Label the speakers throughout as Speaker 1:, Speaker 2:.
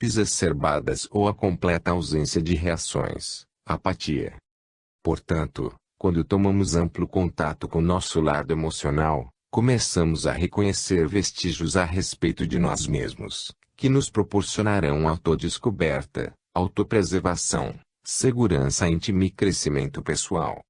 Speaker 1: exacerbadas ou a completa ausência de reações, apatia. Portanto, quando tomamos amplo contato com nosso lado emocional, começamos a reconhecer vestígios a respeito de nós mesmos, que nos proporcionarão autodescoberta, autopreservação, segurança íntima e crescimento pessoal.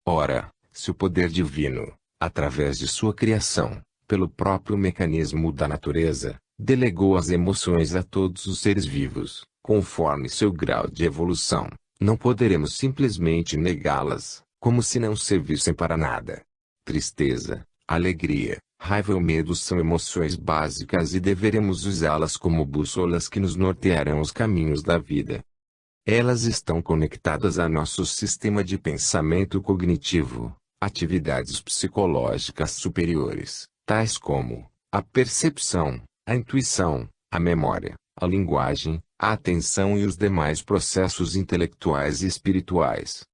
Speaker 1: Ora, se o poder divino, através de sua criação, pelo próprio mecanismo da natureza, delegou as emoções a todos os seres vivos, conforme seu grau de evolução, não poderemos simplesmente negá-las, como se não servissem para nada. Tristeza, alegria, raiva ou medo são emoções básicas e deveremos usá-las como bússolas que nos nortearão os caminhos da vida. Elas estão conectadas a nosso sistema de pensamento cognitivo, atividades psicológicas superiores, tais como a percepção, a intuição, a memória, a linguagem, a atenção e os demais processos intelectuais e espirituais.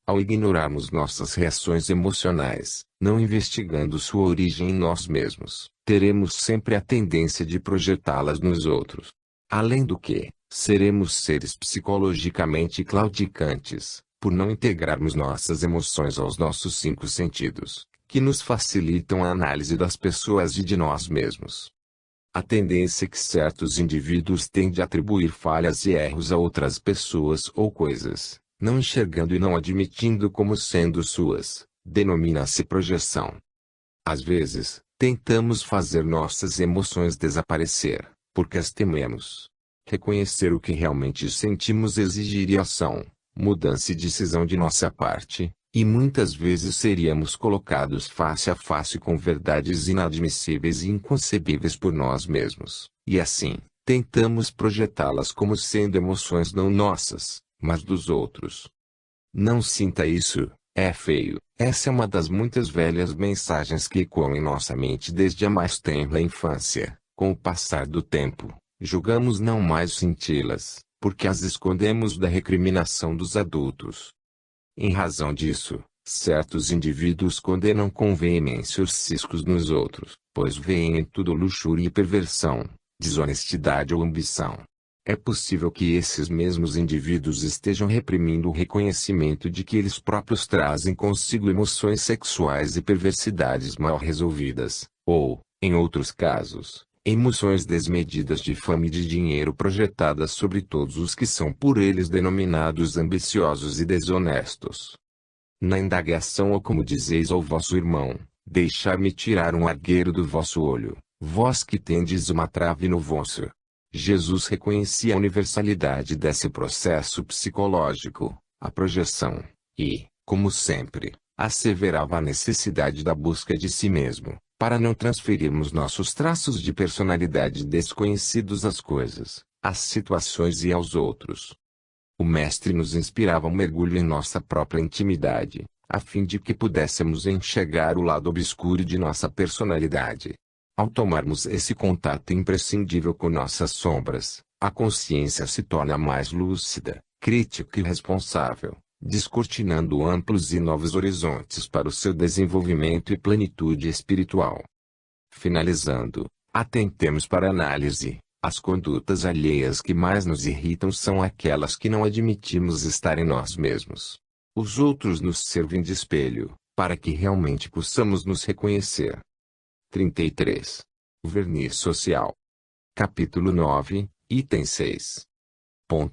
Speaker 1: Ao ignorarmos nossas reações emocionais, não investigando sua origem em nós mesmos, teremos sempre a tendência de projetá-las nos outros. Além do que, seremos seres psicologicamente claudicantes, por não integrarmos nossas emoções aos nossos 5 sentidos, que nos facilitam a análise das pessoas e de nós mesmos. A tendência que certos indivíduos têm de atribuir falhas e erros a outras pessoas ou coisas, não enxergando e não admitindo como sendo suas, denomina-se projeção. Às vezes, tentamos fazer nossas emoções desaparecer, porque as tememos. Reconhecer o que realmente sentimos exigiria ação, mudança e decisão de nossa parte, e muitas vezes seríamos colocados face a face com verdades inadmissíveis e inconcebíveis por nós mesmos, e assim, tentamos projetá-las como sendo emoções não nossas, mas dos outros. Não sinta isso, é feio. Essa é uma das muitas velhas mensagens que ecoam em nossa mente desde a mais tenra infância. Com o passar do tempo, julgamos não mais senti-las, porque as escondemos da recriminação dos adultos. Em razão disso, certos indivíduos condenam com veemência os ciscos nos outros, pois veem em tudo luxúria e perversão, desonestidade ou ambição. É possível que esses mesmos indivíduos estejam reprimindo o reconhecimento de que eles próprios trazem consigo emoções sexuais e perversidades mal resolvidas, ou, em outros casos, emoções desmedidas de fama e de dinheiro projetadas sobre todos os que são por eles denominados ambiciosos e desonestos. Na indagação ou como dizeis ao vosso irmão, deixar-me tirar um argueiro do vosso olho, vós que tendes uma trave no vosso. Jesus reconhecia a universalidade desse processo psicológico, a projeção, e, como sempre, asseverava a necessidade da busca de si mesmo, para não transferirmos nossos traços de personalidade desconhecidos às coisas, às situações e aos outros. O Mestre nos inspirava um mergulho em nossa própria intimidade, a fim de que pudéssemos enxergar o lado obscuro de nossa personalidade. Ao tomarmos esse contato imprescindível com nossas sombras, a consciência se torna mais lúcida, crítica e responsável, descortinando amplos e novos horizontes para o seu desenvolvimento e plenitude espiritual. Finalizando, atentemos para a análise. As condutas alheias que mais nos irritam são aquelas que não admitimos estar em nós mesmos. Os outros nos servem de espelho, para que realmente possamos nos reconhecer. 33. O verniz social. Capítulo 9, item 6.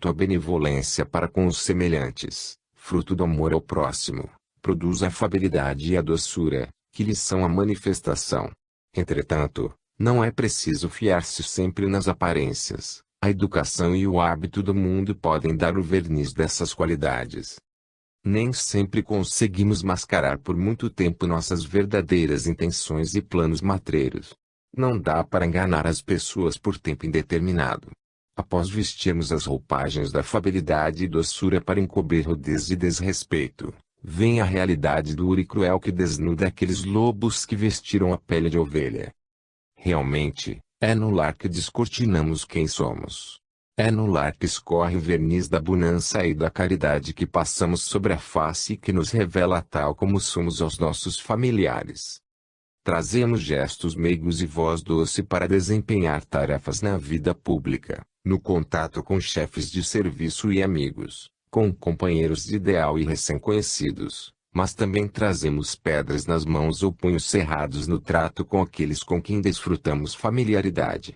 Speaker 1: A benevolência para com os semelhantes, fruto do amor ao próximo, produz a afabilidade e a doçura, que lhes são a manifestação. Entretanto, não é preciso fiar-se sempre nas aparências. A educação e o hábito do mundo podem dar o verniz dessas qualidades. Nem sempre conseguimos mascarar por muito tempo nossas verdadeiras intenções e planos matreiros. Não dá para enganar as pessoas por tempo indeterminado. Após vestirmos as roupagens da afabilidade e doçura para encobrir rudez e desrespeito, vem a realidade dura e cruel que desnuda aqueles lobos que vestiram a pele de ovelha. Realmente, é no lar que descortinamos quem somos. É no lar que escorre o verniz da bonança e da caridade que passamos sobre a face e que nos revela tal como somos aos nossos familiares. Trazemos gestos meigos e voz doce para desempenhar tarefas na vida pública, no contato com chefes de serviço e amigos, com companheiros de ideal e recém-conhecidos, mas também trazemos pedras nas mãos ou punhos cerrados no trato com aqueles com quem desfrutamos familiaridade.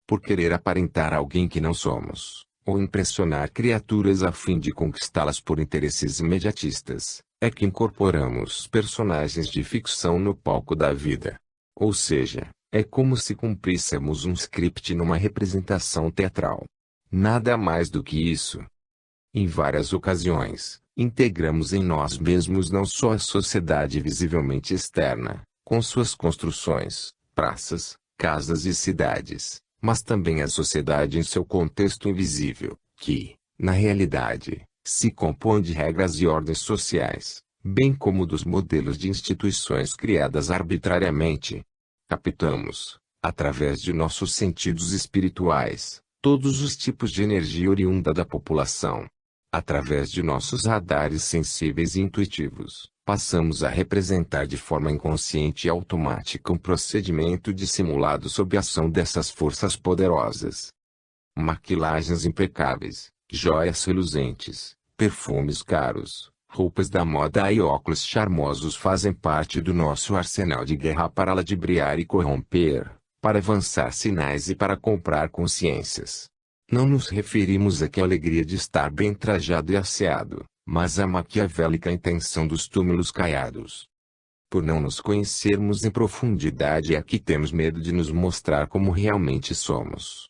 Speaker 1: Por querer aparentar alguém que não somos, ou impressionar criaturas a fim de conquistá-las por interesses imediatistas, é que incorporamos personagens de ficção no palco da vida. Ou seja, é como se cumpríssemos um script numa representação teatral. Nada mais do que isso. Em várias ocasiões, integramos em nós mesmos não só a sociedade visivelmente externa, com suas construções, praças, casas e cidades, mas também a sociedade em seu contexto invisível, que, na realidade, se compõe de regras e ordens sociais, bem como dos modelos de instituições criadas arbitrariamente. Captamos, através de nossos sentidos espirituais, todos os tipos de energia oriunda da população. Através de nossos radares sensíveis e intuitivos, passamos a representar de forma inconsciente e automática um procedimento dissimulado sob a ação dessas forças poderosas. Maquilagens impecáveis, joias reluzentes, perfumes caros, roupas da moda e óculos charmosos fazem parte do nosso arsenal de guerra para ludibriar e corromper, para avançar sinais e para comprar consciências. Não nos referimos aqui à alegria de estar bem trajado e asseado, mas à maquiavélica intenção dos túmulos caiados. Por não nos conhecermos em profundidade é que temos medo de nos mostrar como realmente somos.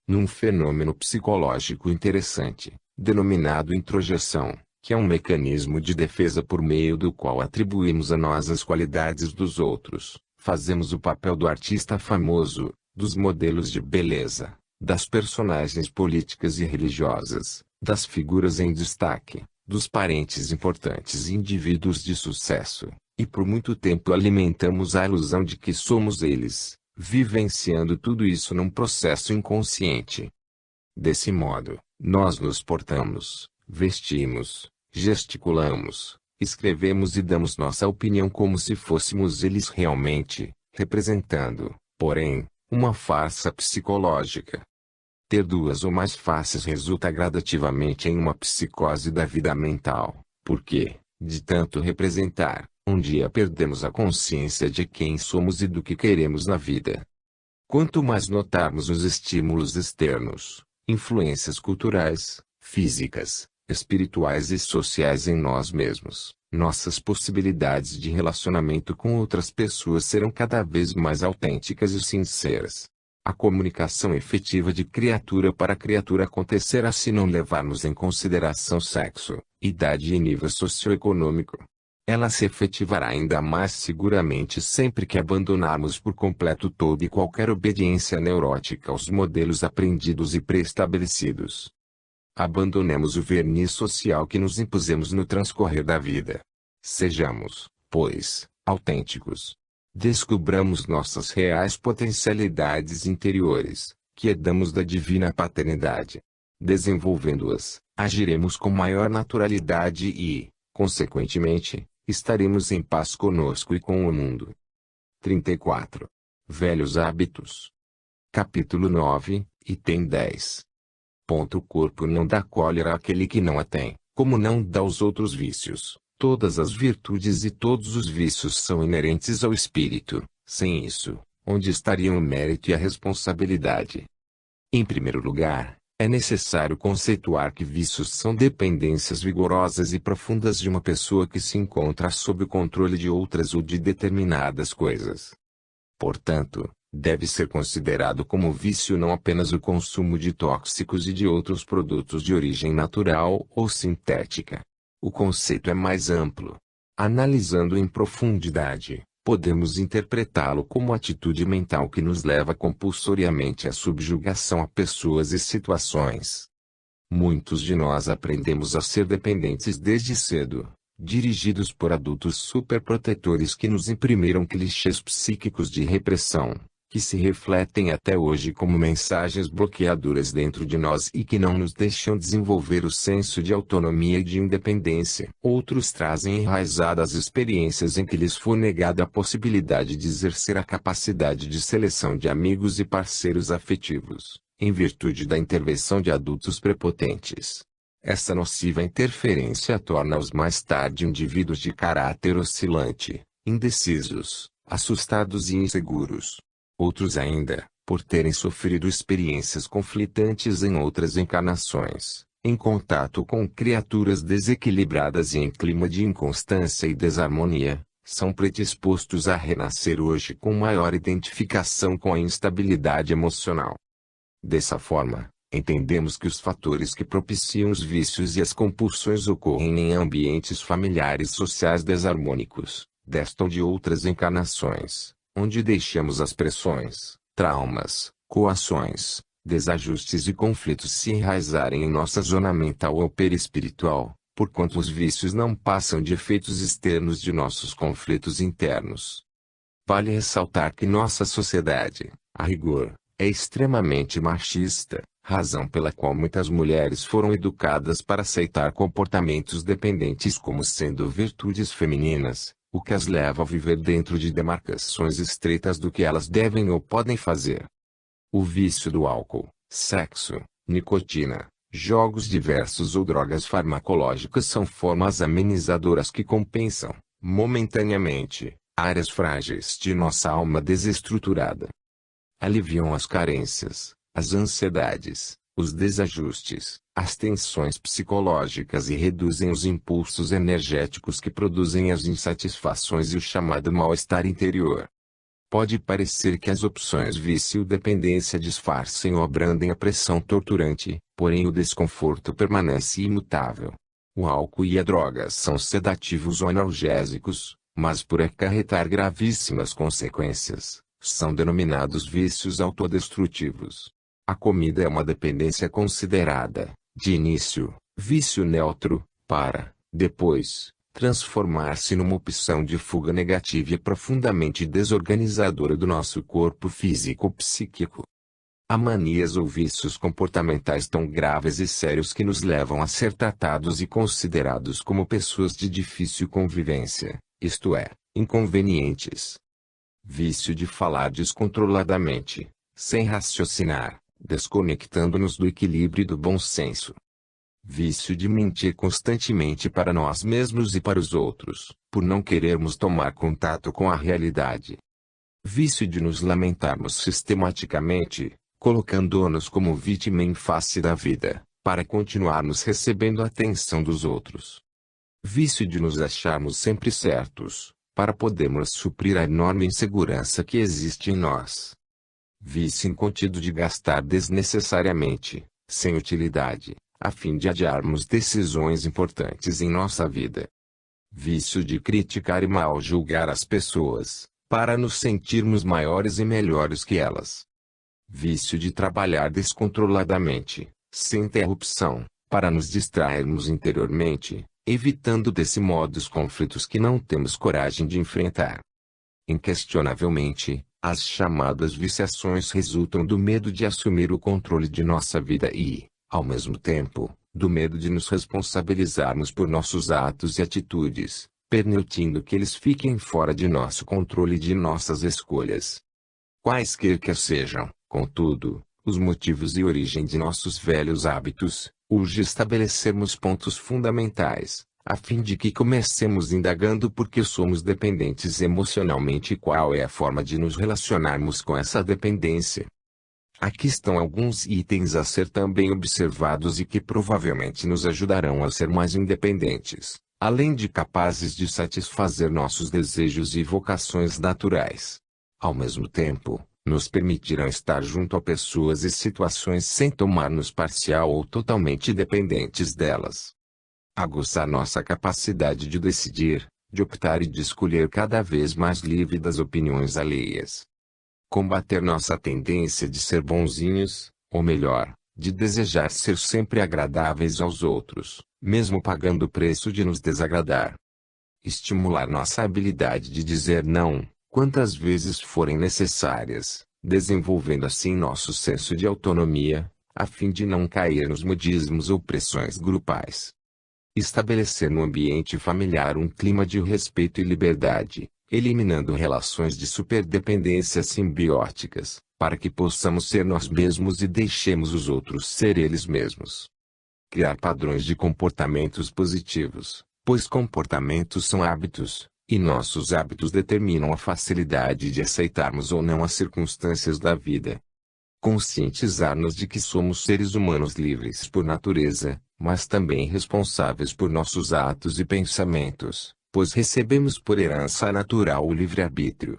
Speaker 1: Num fenômeno psicológico interessante, denominado introjeção, que é um mecanismo de defesa por meio do qual atribuímos a nós as qualidades dos outros, fazemos o papel do artista famoso, dos modelos de beleza, das personagens políticas e religiosas, das figuras em destaque, dos parentes importantes e indivíduos de sucesso, e por muito tempo alimentamos a ilusão de que somos eles, vivenciando tudo isso num processo inconsciente. Desse modo, nós nos portamos, vestimos, gesticulamos, escrevemos e damos nossa opinião como se fôssemos eles realmente, representando, porém, uma farsa psicológica. Ter duas ou mais faces resulta gradativamente em uma psicose da vida mental, porque, de tanto representar, um dia perdemos a consciência de quem somos e do que queremos na vida. Quanto mais notarmos os estímulos externos, influências culturais, físicas, espirituais e sociais em nós mesmos, nossas possibilidades de relacionamento com outras pessoas serão cada vez mais autênticas e sinceras. A comunicação efetiva de criatura para criatura acontecerá se não levarmos em consideração sexo, idade e nível socioeconômico. Ela se efetivará ainda mais seguramente sempre que abandonarmos por completo toda e qualquer obediência neurótica aos modelos aprendidos e pré-estabelecidos. Abandonemos o verniz social que nos impusemos no transcorrer da vida. Sejamos, pois, autênticos. Descubramos nossas reais potencialidades interiores, que herdamos da divina paternidade. Desenvolvendo-as, agiremos com maior naturalidade e, consequentemente, estaremos em paz conosco e com o mundo. 34. Velhos hábitos. Capítulo 9, item 10. O corpo não dá cólera àquele que não a tem, como não dá aos outros vícios. Todas as virtudes e todos os vícios são inerentes ao espírito. Sem isso, onde estariam o mérito e a responsabilidade? Em primeiro lugar, é necessário conceituar que vícios são dependências vigorosas e profundas de uma pessoa que se encontra sob o controle de outras ou de determinadas coisas. Portanto, deve ser considerado como vício não apenas o consumo de tóxicos e de outros produtos de origem natural ou sintética. O conceito é mais amplo. Analisando em profundidade, podemos interpretá-lo como atitude mental que nos leva compulsoriamente à subjugação a pessoas e situações. Muitos de nós aprendemos a ser dependentes desde cedo, dirigidos por adultos superprotetores que nos imprimiram clichês psíquicos de repressão, que se refletem até hoje como mensagens bloqueadoras dentro de nós e que não nos deixam desenvolver o senso de autonomia e de independência. Outros trazem enraizadas experiências em que lhes foi negada a possibilidade de exercer a capacidade de seleção de amigos e parceiros afetivos, em virtude da intervenção de adultos prepotentes. Essa nociva interferência torna-os mais tarde indivíduos de caráter oscilante, indecisos, assustados e inseguros. Outros ainda, por terem sofrido experiências conflitantes em outras encarnações, em contato com criaturas desequilibradas e em clima de inconstância e desarmonia, são predispostos a renascer hoje com maior identificação com a instabilidade emocional. Dessa forma, entendemos que os fatores que propiciam os vícios e as compulsões ocorrem em ambientes familiares sociais desarmônicos, desta ou de outras encarnações, onde deixamos as pressões, traumas, coações, desajustes e conflitos se enraizarem em nossa zona mental ou perispiritual, porquanto os vícios não passam de efeitos externos de nossos conflitos internos. Vale ressaltar que nossa sociedade, a rigor, é extremamente machista, razão pela qual muitas mulheres foram educadas para aceitar comportamentos dependentes como sendo virtudes femininas, o que as leva a viver dentro de demarcações estreitas do que elas devem ou podem fazer. O vício do álcool, sexo, nicotina, jogos diversos ou drogas farmacológicas são formas amenizadoras que compensam, momentaneamente, áreas frágeis de nossa alma desestruturada. Aliviam as carências, as ansiedades, os desajustes, as tensões psicológicas e reduzem os impulsos energéticos que produzem as insatisfações e o chamado mal-estar interior. Pode parecer que as opções vício-dependência disfarcem ou abrandem a pressão torturante, porém o desconforto permanece imutável. O álcool e a droga são sedativos ou analgésicos, mas por acarretar gravíssimas consequências, são denominados vícios autodestrutivos. A comida é uma dependência considerada, de início, vício neutro, para, depois, transformar-se numa opção de fuga negativa e profundamente desorganizadora do nosso corpo físico-psíquico. Há manias ou vícios comportamentais tão graves e sérios que nos levam a ser tratados e considerados como pessoas de difícil convivência, isto é, inconvenientes. Vício de falar descontroladamente, sem raciocinar, desconectando-nos do equilíbrio e do bom senso. Vício de mentir constantemente para nós mesmos e para os outros, por não querermos tomar contato com a realidade. Vício de nos lamentarmos sistematicamente, colocando-nos como vítima em face da vida, para continuarmos recebendo a atenção dos outros. Vício de nos acharmos sempre certos, para podermos suprir a enorme insegurança que existe em nós. Vício incontido de gastar desnecessariamente, sem utilidade, a fim de adiarmos decisões importantes em nossa vida. Vício de criticar e mal julgar as pessoas, para nos sentirmos maiores e melhores que elas. Vício de trabalhar descontroladamente, sem interrupção, para nos distrairmos interiormente, evitando desse modo os conflitos que não temos coragem de enfrentar. Inquestionavelmente, as chamadas viciações resultam do medo de assumir o controle de nossa vida e, ao mesmo tempo, do medo de nos responsabilizarmos por nossos atos e atitudes, permitindo que eles fiquem fora de nosso controle e de nossas escolhas. Quaisquer que sejam, contudo, os motivos e origem de nossos velhos hábitos, urge estabelecermos pontos fundamentais, a fim de que comecemos indagando por que somos dependentes emocionalmente e qual é a forma de nos relacionarmos com essa dependência. Aqui estão alguns itens a ser também observados e que provavelmente nos ajudarão a ser mais independentes, além de capazes de satisfazer nossos desejos e vocações naturais. Ao mesmo tempo, nos permitirão estar junto a pessoas e situações sem tornar-nos parcial ou totalmente dependentes delas. Aguçar nossa capacidade de decidir, de optar e de escolher cada vez mais livre das opiniões alheias. Combater nossa tendência de ser bonzinhos, ou melhor, de desejar ser sempre agradáveis aos outros, mesmo pagando o preço de nos desagradar. Estimular nossa habilidade de dizer não, quantas vezes forem necessárias, desenvolvendo assim nosso senso de autonomia, a fim de não cair nos modismos ou pressões grupais. Estabelecer no ambiente familiar um clima de respeito e liberdade, eliminando relações de superdependência simbióticas, para que possamos ser nós mesmos e deixemos os outros ser eles mesmos. Criar padrões de comportamentos positivos, pois comportamentos são hábitos, e nossos hábitos determinam a facilidade de aceitarmos ou não as circunstâncias da vida. Conscientizar-nos de que somos seres humanos livres por natureza, mas também responsáveis por nossos atos e pensamentos, pois recebemos por herança natural o livre-arbítrio.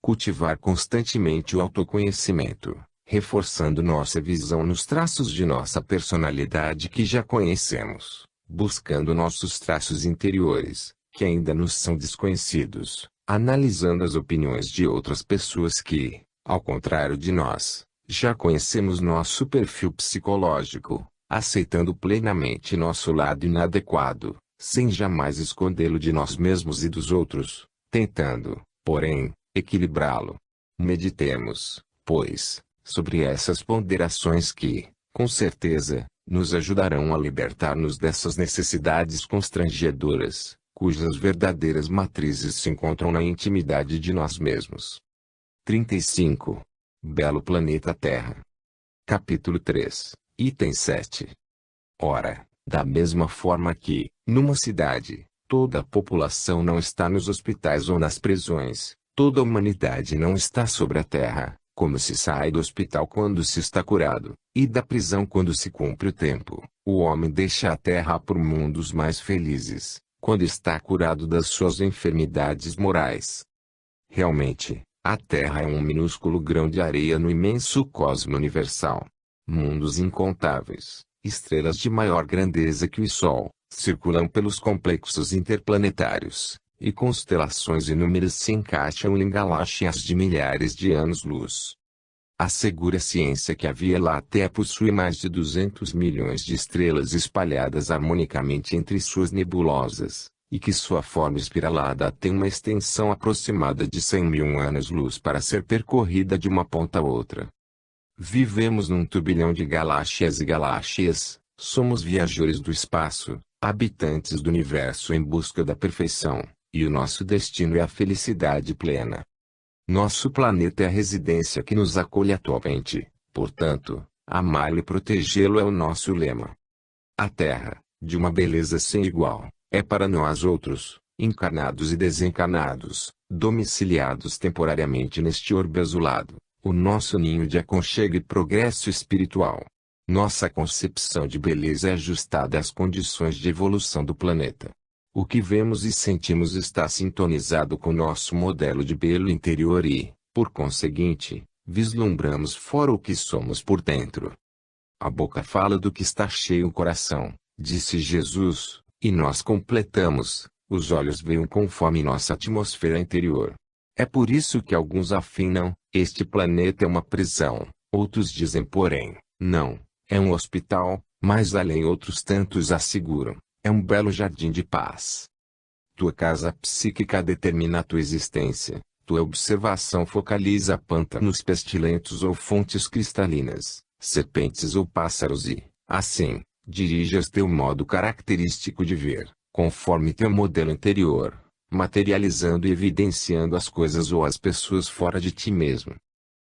Speaker 1: Cultivar constantemente o autoconhecimento, reforçando nossa visão nos traços de nossa personalidade que já conhecemos, buscando nossos traços interiores, que ainda nos são desconhecidos, analisando as opiniões de outras pessoas que, ao contrário de nós, já conhecemos nosso perfil psicológico, aceitando plenamente nosso lado inadequado, sem jamais escondê-lo de nós mesmos e dos outros, tentando, porém, equilibrá-lo. Meditemos, pois, sobre essas ponderações que, com certeza, nos ajudarão a libertar-nos dessas necessidades constrangedoras, cujas verdadeiras matrizes se encontram na intimidade de nós mesmos. 35. Belo planeta Terra. Capítulo 3, item 7. Ora, da mesma forma que, numa cidade, toda a população não está nos hospitais ou nas prisões, toda a humanidade não está sobre a terra, como se sai do hospital quando se está curado, e da prisão quando se cumpre o tempo, o homem deixa a terra por mundos mais felizes, quando está curado das suas enfermidades morais. Realmente, a Terra é um minúsculo grão de areia no imenso cosmo universal. Mundos incontáveis, estrelas de maior grandeza que o Sol, circulam pelos complexos interplanetários, e constelações inúmeras se encaixam em galáxias de milhares de anos-luz. Assegura a ciência que a Via Láctea possui mais de 200 milhões de estrelas espalhadas harmonicamente entre suas nebulosas, e que sua forma espiralada tem uma extensão aproximada de 100 mil anos-luz para ser percorrida de uma ponta a outra. Vivemos num turbilhão de galáxias e galáxias, somos viajores do espaço, habitantes do universo em busca da perfeição, e o nosso destino é a felicidade plena. Nosso planeta é a residência que nos acolhe atualmente, portanto, amá-lo e protegê-lo é o nosso lema. A Terra, de uma beleza sem igual, é para nós outros, encarnados e desencarnados, domiciliados temporariamente neste orbe azulado, o nosso ninho de aconchego e progresso espiritual. Nossa concepção de beleza é ajustada às condições de evolução do planeta. O que vemos e sentimos está sintonizado com nosso modelo de belo interior e, por conseguinte, vislumbramos fora o que somos por dentro. A boca fala do que está cheio o coração, disse Jesus, e nós completamos, os olhos veem conforme nossa atmosfera interior. É por isso que alguns afinam, este planeta é uma prisão, outros dizem porém, não, é um hospital, mais além outros tantos asseguram, é um belo jardim de paz. Tua casa psíquica determina a tua existência, tua observação focaliza pântanos pestilentos ou fontes cristalinas, serpentes ou pássaros e, assim, dirijas teu modo característico de ver, conforme teu modelo interior, materializando e evidenciando as coisas ou as pessoas fora de ti mesmo.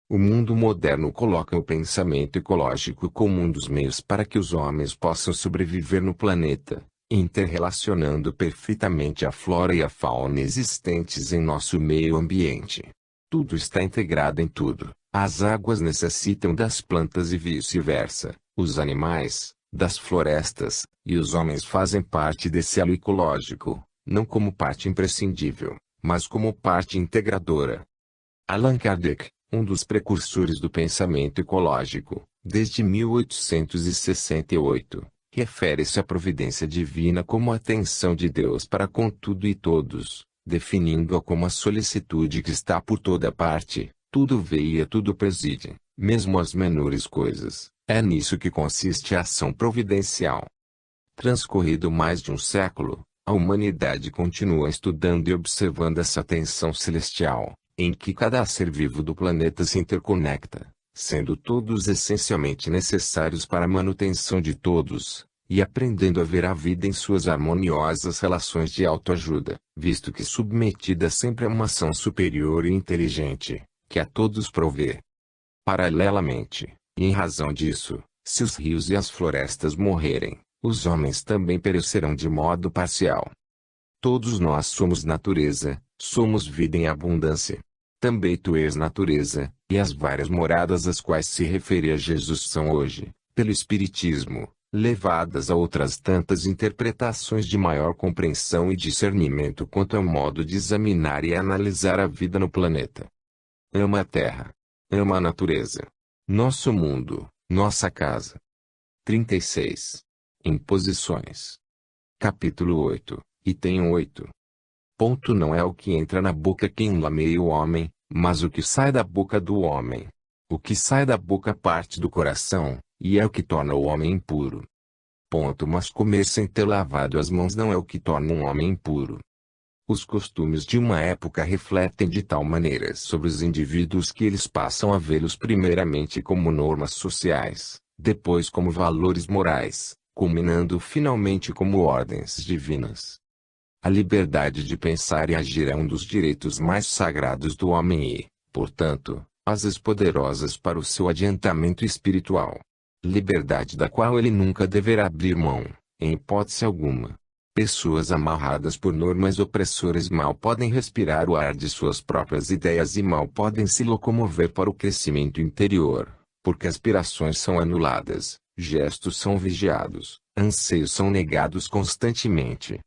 Speaker 1: O mundo moderno coloca o pensamento ecológico como um dos meios para que os homens possam sobreviver no planeta, interrelacionando perfeitamente a flora e a fauna existentes em nosso meio ambiente. Tudo está integrado em tudo. As águas necessitam das plantas e vice-versa, os animais, das florestas, e os homens fazem parte desse elo ecológico, não como parte imprescindível, mas como parte integradora. Allan Kardec, um dos precursores do pensamento ecológico, desde 1868, refere-se à providência divina como a atenção de Deus para com tudo e todos, definindo-a como a solicitude que está por toda parte, tudo vê e a tudo preside, mesmo as menores coisas. É nisso que consiste a ação providencial. Transcorrido mais de um século, a humanidade continua estudando e observando essa tensão celestial, em que cada ser vivo do planeta se interconecta, sendo todos essencialmente necessários para a manutenção de todos, e aprendendo a ver a vida em suas harmoniosas relações de autoajuda, visto que submetida sempre a uma ação superior e inteligente, que a todos provê. Paralelamente, e em razão disso, se os rios e as florestas morrerem, os homens também perecerão de modo parcial. Todos nós somos natureza, somos vida em abundância. Também tu és natureza, e as várias moradas às quais se refere a Jesus são hoje, pelo Espiritismo, levadas a outras tantas interpretações de maior compreensão e discernimento quanto ao modo de examinar e analisar a vida no planeta. Ama a terra. Ama a natureza. Nosso mundo, nossa casa. 36. Imposições. Capítulo 8, item 8. Ponto não é o que entra na boca quem enlameia o homem, mas o que sai da boca do homem. O que sai da boca parte do coração, e é o que torna o homem impuro. Ponto. Mas comer sem ter lavado as mãos não é o que torna um homem impuro. Os costumes de uma época refletem de tal maneira sobre os indivíduos que eles passam a vê-los primeiramente como normas sociais, depois como valores morais, culminando finalmente como ordens divinas. A liberdade de pensar e agir é um dos direitos mais sagrados do homem e, portanto, asas poderosas para o seu adiantamento espiritual. Liberdade da qual ele nunca deverá abrir mão, em hipótese alguma. Pessoas amarradas por normas opressoras mal podem respirar o ar de suas próprias ideias e mal podem se locomover para o crescimento interior, porque aspirações são anuladas, gestos são vigiados, anseios são negados constantemente.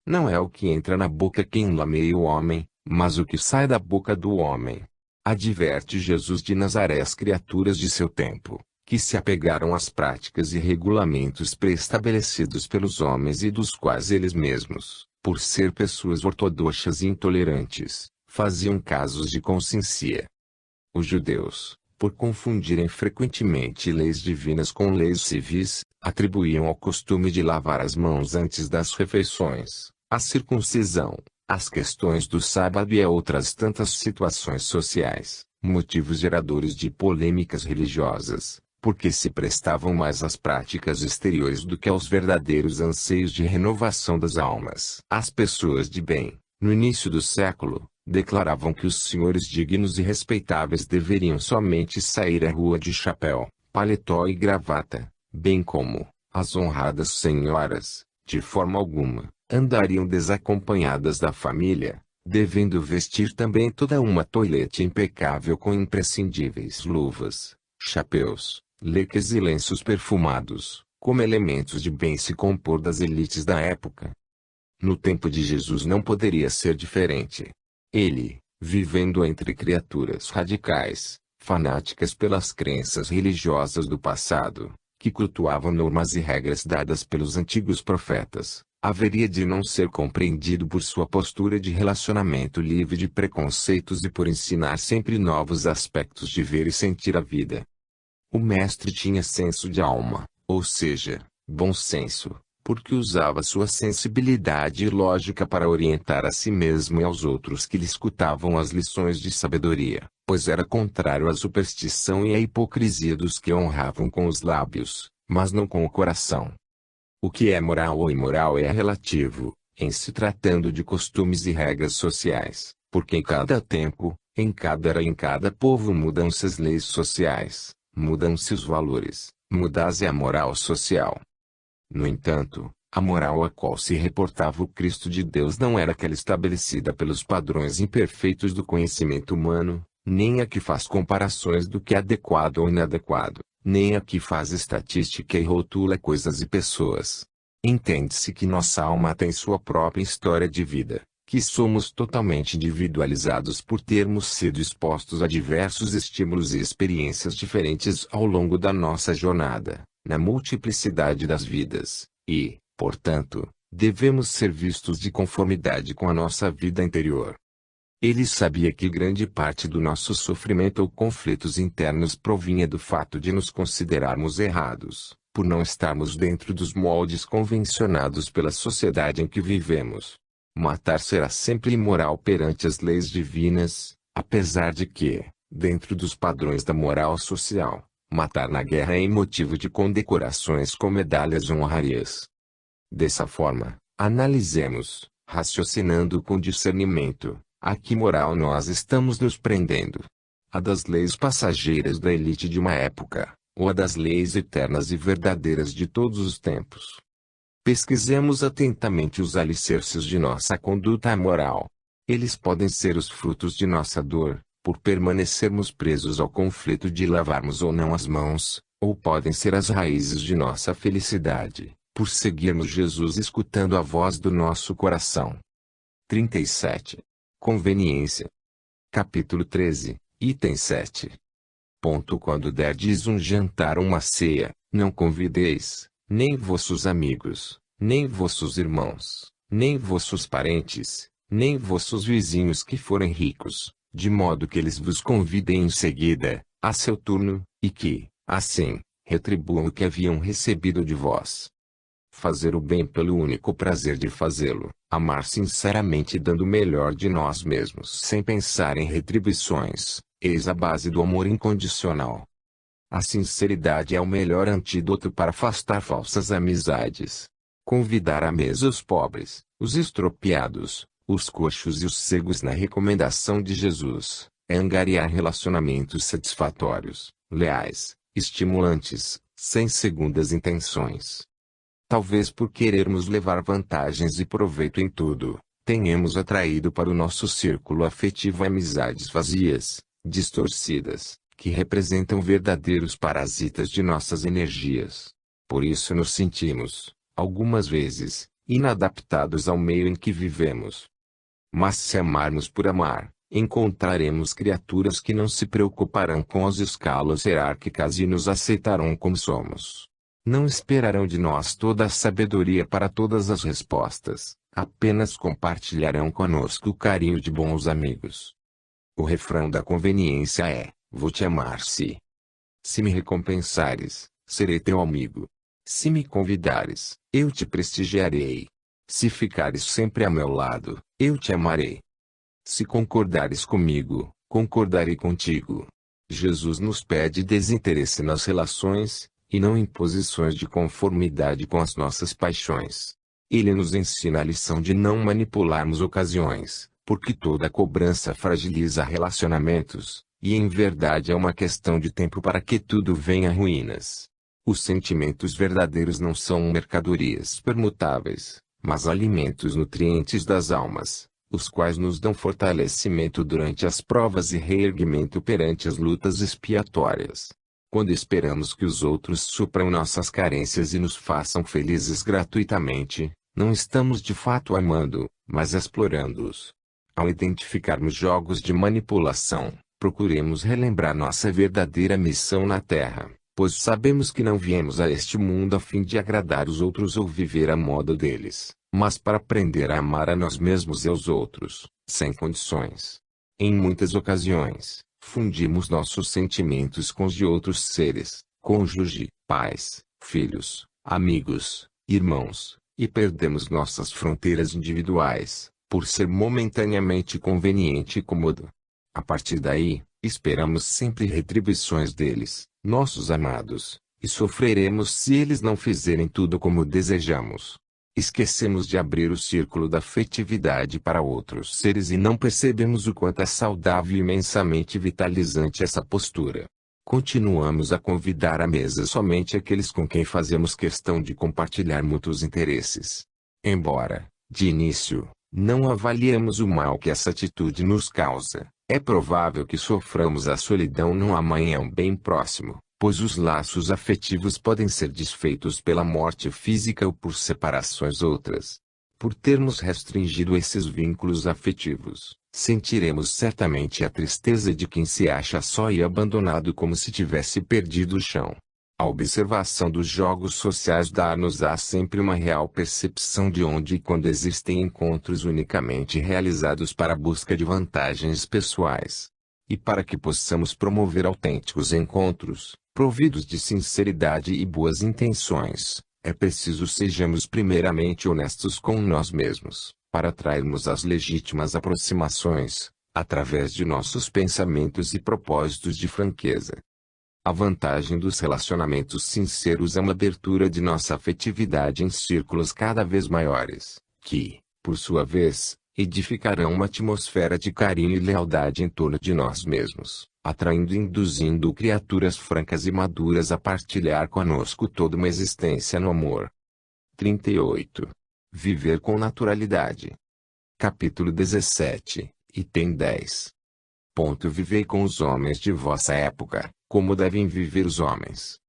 Speaker 1: Não é o que entra na boca quem enlameia o homem, mas o que sai da boca do homem. Adverte Jesus de Nazaré às criaturas de seu tempo, que se apegaram às práticas e regulamentos pré-estabelecidos pelos homens e dos quais eles mesmos, por ser pessoas ortodoxas e intolerantes, faziam casos de consciência. Os judeus, por confundirem frequentemente leis divinas com leis civis, atribuíam ao costume de lavar as mãos antes das refeições, a circuncisão, as questões do sábado e a outras tantas situações sociais, motivos geradores de polêmicas religiosas, porque se prestavam mais às práticas exteriores do que aos verdadeiros anseios de renovação das almas. As pessoas de bem, no início do século, declaravam que os senhores dignos e respeitáveis deveriam somente sair à rua de chapéu, paletó e gravata, bem como as honradas senhoras, de forma alguma, andariam desacompanhadas da família, devendo vestir também toda uma toilette impecável com imprescindíveis luvas, chapéus, leques e lenços perfumados, como elementos de bem se compor das elites da época. No tempo de Jesus não poderia ser diferente. Ele, vivendo entre criaturas radicais, fanáticas pelas crenças religiosas do passado, que cultuavam normas e regras dadas pelos antigos profetas, haveria de não ser compreendido por sua postura de relacionamento livre de preconceitos e por ensinar sempre novos aspectos de ver e sentir a vida. O mestre tinha senso de alma, ou seja, bom senso, porque usava sua sensibilidade e lógica para orientar a si mesmo e aos outros que lhe escutavam as lições de sabedoria, pois era contrário à superstição e à hipocrisia dos que honravam com os lábios, mas não com o coração. O que é moral ou imoral é relativo, em se tratando de costumes e regras sociais, porque em cada tempo, em cada era e em cada povo mudam-se as leis sociais, mudam-se os valores, muda-se a moral social. No entanto, a moral a qual se reportava o Cristo de Deus não era aquela estabelecida pelos padrões imperfeitos do conhecimento humano, nem a que faz comparações do que é adequado ou inadequado, nem a que faz estatística e rotula coisas e pessoas. Entende-se que nossa alma tem sua própria história de vida, que somos totalmente individualizados por termos sido expostos a diversos estímulos e experiências diferentes ao longo da nossa jornada, na multiplicidade das vidas, e, portanto, devemos ser vistos de conformidade com a nossa vida interior. Ele sabia que grande parte do nosso sofrimento ou conflitos internos provinha do fato de nos considerarmos errados, por não estarmos dentro dos moldes convencionados pela sociedade em que vivemos. Matar será sempre imoral perante as leis divinas, apesar de que, dentro dos padrões da moral social, matar na guerra é motivo de condecorações com medalhas e honrarias. Dessa forma, analisemos, raciocinando com discernimento, a que moral nós estamos nos prendendo. a das leis passageiras da elite de uma época, ou a das leis eternas e verdadeiras de todos os tempos. Pesquisemos atentamente os alicerces de nossa conduta moral. Eles podem ser os frutos de nossa dor, por permanecermos presos ao conflito de lavarmos ou não as mãos, ou podem ser as raízes de nossa felicidade, por seguirmos Jesus escutando a voz do nosso coração. 37. Conveniência. Capítulo 13, item 7. Quando derdes um jantar ou uma ceia, não convideis, nem vossos amigos, nem vossos irmãos, nem vossos parentes, nem vossos vizinhos que forem ricos, de modo que eles vos convidem em seguida, a seu turno, e que, assim, retribuam o que haviam recebido de vós. Fazer o bem pelo único prazer de fazê-lo, amar sinceramente dando o melhor de nós mesmos sem pensar em retribuições, eis a base do amor incondicional. A sinceridade é o melhor antídoto para afastar falsas amizades. Convidar à mesa os pobres, os estropiados, os coxos e os cegos na recomendação de Jesus, é angariar relacionamentos satisfatórios, leais, estimulantes, sem segundas intenções. Talvez por querermos levar vantagens e proveito em tudo, tenhamos atraído para o nosso círculo afetivo amizades vazias, distorcidas, que representam verdadeiros parasitas de nossas energias. Por isso nos sentimos, algumas vezes, inadaptados ao meio em que vivemos. Mas se amarmos por amar, encontraremos criaturas que não se preocuparão com as escalas hierárquicas e nos aceitarão como somos. Não esperarão de nós toda a sabedoria para todas as respostas, apenas compartilharão conosco o carinho de bons amigos. O refrão da conveniência é: vou-te amar se me recompensares, serei teu amigo. Se me convidares, eu te prestigiarei. Se ficares sempre a meu lado, eu te amarei. Se concordares comigo, concordarei contigo. Jesus nos pede desinteresse nas relações, e não imposições de conformidade com as nossas paixões. Ele nos ensina a lição de não manipularmos ocasiões, porque toda cobrança fragiliza relacionamentos, e em verdade é uma questão de tempo para que tudo venha a ruínas. Os sentimentos verdadeiros não são mercadorias permutáveis, mas alimentos nutrientes das almas, os quais nos dão fortalecimento durante as provas e reerguimento perante as lutas expiatórias. Quando esperamos que os outros supram nossas carências e nos façam felizes gratuitamente, não estamos de fato amando, mas explorando-os. Ao identificarmos jogos de manipulação, procuremos relembrar nossa verdadeira missão na Terra, pois sabemos que não viemos a este mundo a fim de agradar os outros ou viver à moda deles, mas para aprender a amar a nós mesmos e aos outros, sem condições. Em muitas ocasiões, fundimos nossos sentimentos com os de outros seres, cônjuge, pais, filhos, amigos, irmãos, e perdemos nossas fronteiras individuais, por ser momentaneamente conveniente e cômodo. A partir daí, esperamos sempre retribuições deles, nossos amados, e sofreremos se eles não fizerem tudo como desejamos. Esquecemos de abrir o círculo da afetividade para outros seres e não percebemos o quanto é saudável e imensamente vitalizante essa postura. Continuamos a convidar à mesa somente aqueles com quem fazemos questão de compartilhar mútuos interesses. Embora, de início, não avaliemos o mal que essa atitude nos causa, é provável que soframos a solidão num amanhã bem próximo, pois os laços afetivos podem ser desfeitos pela morte física ou por separações outras. Por termos restringido esses vínculos afetivos, sentiremos certamente a tristeza de quem se acha só e abandonado como se tivesse perdido o chão. A observação dos jogos sociais dá-nos-á sempre uma real percepção de onde e quando existem encontros unicamente realizados para a busca de vantagens pessoais. E para que possamos promover autênticos encontros, providos de sinceridade e boas intenções, é preciso sejamos primeiramente honestos com nós mesmos, para atrairmos as legítimas aproximações, através de nossos pensamentos e propósitos de franqueza. A vantagem dos relacionamentos sinceros é uma abertura de nossa afetividade em círculos cada vez maiores, que, por sua vez, edificarão uma atmosfera de carinho e lealdade em torno de nós mesmos, atraindo e induzindo criaturas francas e maduras a partilhar conosco toda uma existência no amor. 38. Viver com naturalidade. Capítulo 17, item 10. Vivei com os homens de vossa época, como devem viver os homens.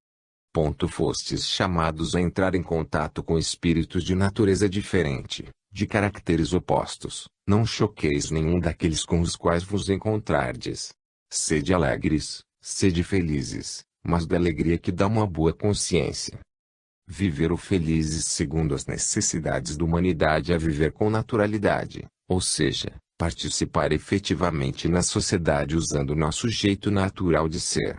Speaker 1: Fostes chamados a entrar em contato com espíritos de natureza diferente, de caracteres opostos. Não choqueis nenhum daqueles com os quais vos encontrardes. Sede alegres, sede felizes, mas da alegria que dá uma boa consciência. Viver o felizes segundo as necessidades da humanidade é viver com naturalidade, ou seja, participar efetivamente na sociedade usando nosso jeito natural de ser.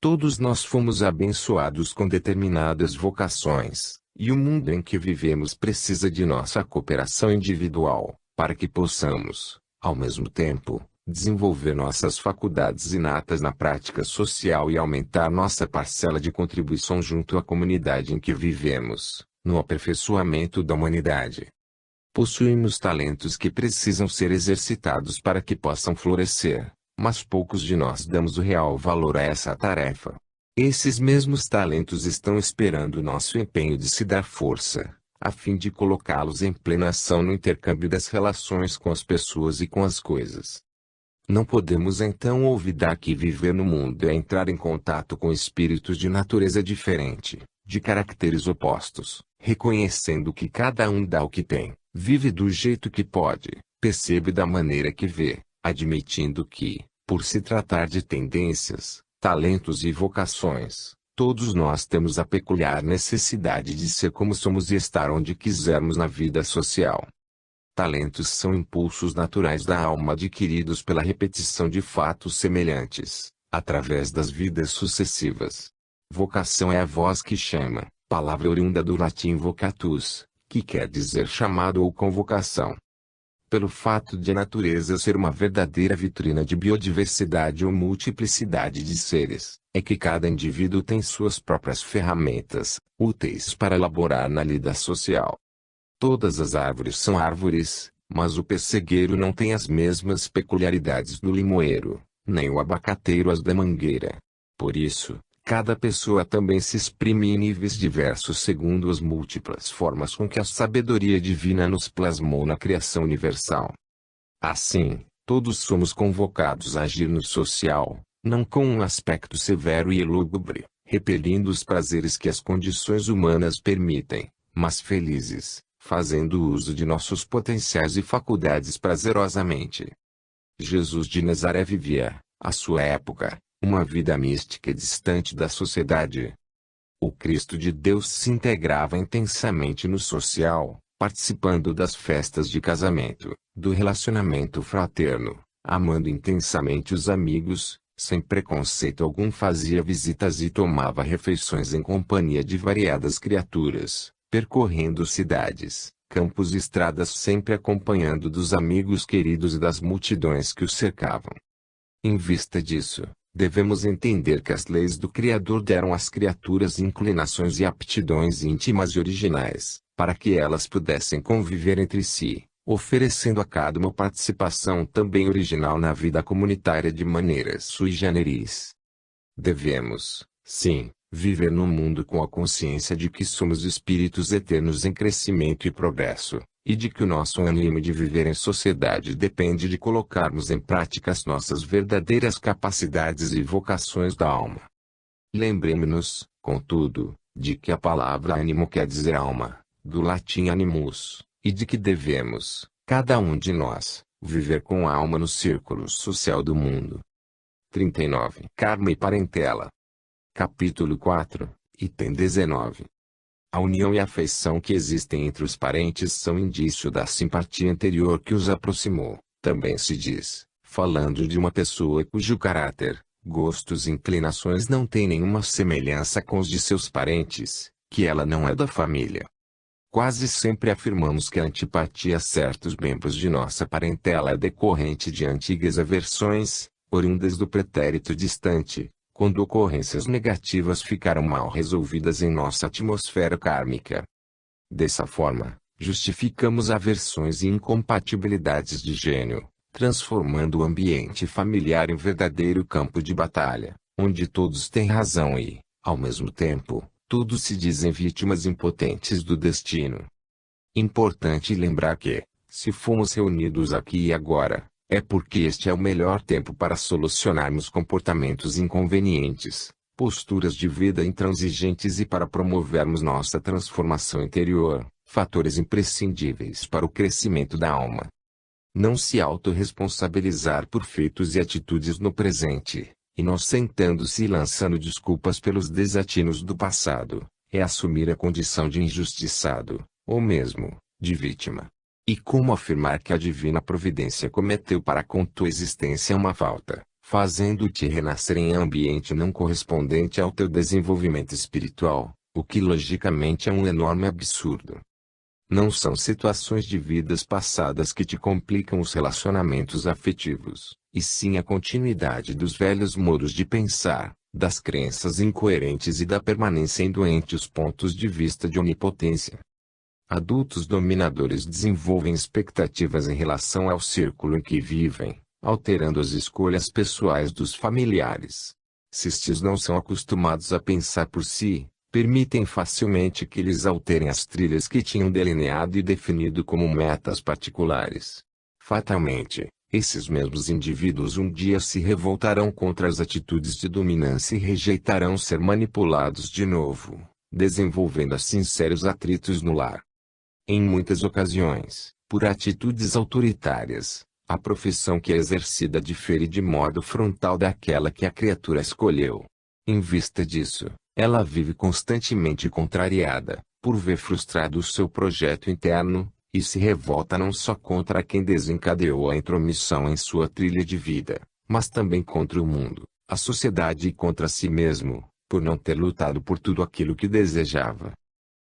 Speaker 1: Todos nós fomos abençoados com determinadas vocações, e o mundo em que vivemos precisa de nossa cooperação individual, para que possamos, ao mesmo tempo, desenvolver nossas faculdades inatas na prática social e aumentar nossa parcela de contribuição junto à comunidade em que vivemos, no aperfeiçoamento da humanidade. Possuímos talentos que precisam ser exercitados para que possam florescer, mas poucos de nós damos o real valor a essa tarefa. Esses mesmos talentos estão esperando nosso empenho de se dar força, a fim de colocá-los em plena ação no intercâmbio das relações com as pessoas e com as coisas. Não podemos então olvidar que viver no mundo é entrar em contato com espíritos de natureza diferente, de caracteres opostos, reconhecendo que cada um dá o que tem, vive do jeito que pode, percebe da maneira que vê, admitindo que, por se tratar de tendências, talentos e vocações, todos nós temos a peculiar necessidade de ser como somos e estar onde quisermos na vida social. Talentos são impulsos naturais da alma adquiridos pela repetição de fatos semelhantes, através das vidas sucessivas. Vocação é a voz que chama, palavra oriunda do latim vocatus, que quer dizer chamado ou convocação. Pelo fato de a natureza ser uma verdadeira vitrina de biodiversidade ou multiplicidade de seres, é que cada indivíduo tem suas próprias ferramentas, úteis para elaborar na lida social. Todas as árvores são árvores, mas o pessegueiro não tem as mesmas peculiaridades do limoeiro, nem o abacateiro as da mangueira. Por isso, cada pessoa também se exprime em níveis diversos segundo as múltiplas formas com que a sabedoria divina nos plasmou na criação universal. Assim, todos somos convocados a agir no social, não com um aspecto severo e lúgubre, repelindo os prazeres que as condições humanas permitem, mas felizes, fazendo uso de nossos potenciais e faculdades prazerosamente. Jesus de Nazaré vivia, à sua época, uma vida mística distante da sociedade. O Cristo de Deus se integrava intensamente no social, participando das festas de casamento, do relacionamento fraterno, amando intensamente os amigos, sem preconceito algum fazia visitas e tomava refeições em companhia de variadas criaturas, percorrendo cidades, campos e estradas sempre acompanhado dos amigos queridos e das multidões que o cercavam. Em vista disso, devemos entender que as leis do Criador deram às criaturas inclinações e aptidões íntimas e originais, para que elas pudessem conviver entre si, oferecendo a cada uma participação também original na vida comunitária de maneira sui generis. Devemos, sim, viver no mundo com a consciência de que somos espíritos eternos em crescimento e progresso, e de que o nosso ânimo de viver em sociedade depende de colocarmos em prática as nossas verdadeiras capacidades e vocações da alma. Lembremos-nos, contudo, de que a palavra ânimo quer dizer alma, do latim animus, e de que devemos, cada um de nós, viver com a alma no círculo social do mundo. 39. Karma e parentela. Capítulo 4, item 19. A união e a afeição que existem entre os parentes são indício da simpatia anterior que os aproximou. Também se diz, falando de uma pessoa cujo caráter, gostos e inclinações não têm nenhuma semelhança com os de seus parentes, que ela não é da família. Quase sempre afirmamos que a antipatia a certos membros de nossa parentela é decorrente de antigas aversões, oriundas do pretérito distante, quando ocorrências negativas ficaram mal resolvidas em nossa atmosfera kármica. Dessa forma, justificamos aversões e incompatibilidades de gênio, transformando o ambiente familiar em verdadeiro campo de batalha, onde todos têm razão e, ao mesmo tempo, todos se dizem vítimas impotentes do destino. Importante lembrar que, se fomos reunidos aqui e agora, é porque este é o melhor tempo para solucionarmos comportamentos inconvenientes, posturas de vida intransigentes e para promovermos nossa transformação interior, fatores imprescindíveis para o crescimento da alma. Não se autorresponsabilizar por feitos e atitudes no presente, inocentando-se e lançando desculpas pelos desatinos do passado, é assumir a condição de injustiçado, ou mesmo, de vítima. E como afirmar que a divina providência cometeu para com tua existência uma falta, fazendo-te renascer em ambiente não correspondente ao teu desenvolvimento espiritual, o que logicamente é um enorme absurdo. Não são situações de vidas passadas que te complicam os relacionamentos afetivos, e sim a continuidade dos velhos modos de pensar, das crenças incoerentes e da permanência em doentes pontos de vista de onipotência. Adultos dominadores desenvolvem expectativas em relação ao círculo em que vivem, alterando as escolhas pessoais dos familiares. Se estes não são acostumados a pensar por si, permitem facilmente que lhes alterem as trilhas que tinham delineado e definido como metas particulares. Fatalmente, esses mesmos indivíduos um dia se revoltarão contra as atitudes de dominância e rejeitarão ser manipulados de novo, desenvolvendo assim sérios atritos no lar. Em muitas ocasiões, por atitudes autoritárias, a profissão que é exercida difere de modo frontal daquela que a criatura escolheu. Em vista disso, ela vive constantemente contrariada, por ver frustrado o seu projeto interno, e se revolta não só contra quem desencadeou a intromissão em sua trilha de vida, mas também contra o mundo, a sociedade e contra si mesmo, por não ter lutado por tudo aquilo que desejava.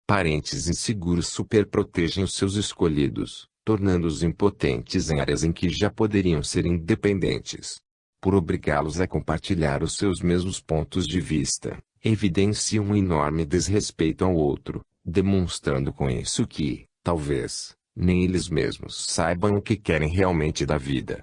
Speaker 1: Parentes inseguros superprotegem os seus escolhidos, tornando-os impotentes em áreas em que já poderiam ser independentes. Por obrigá-los a compartilhar os seus mesmos pontos de vista, evidenciam um enorme desrespeito ao outro, demonstrando com isso que, talvez, nem eles mesmos saibam o que querem realmente da vida.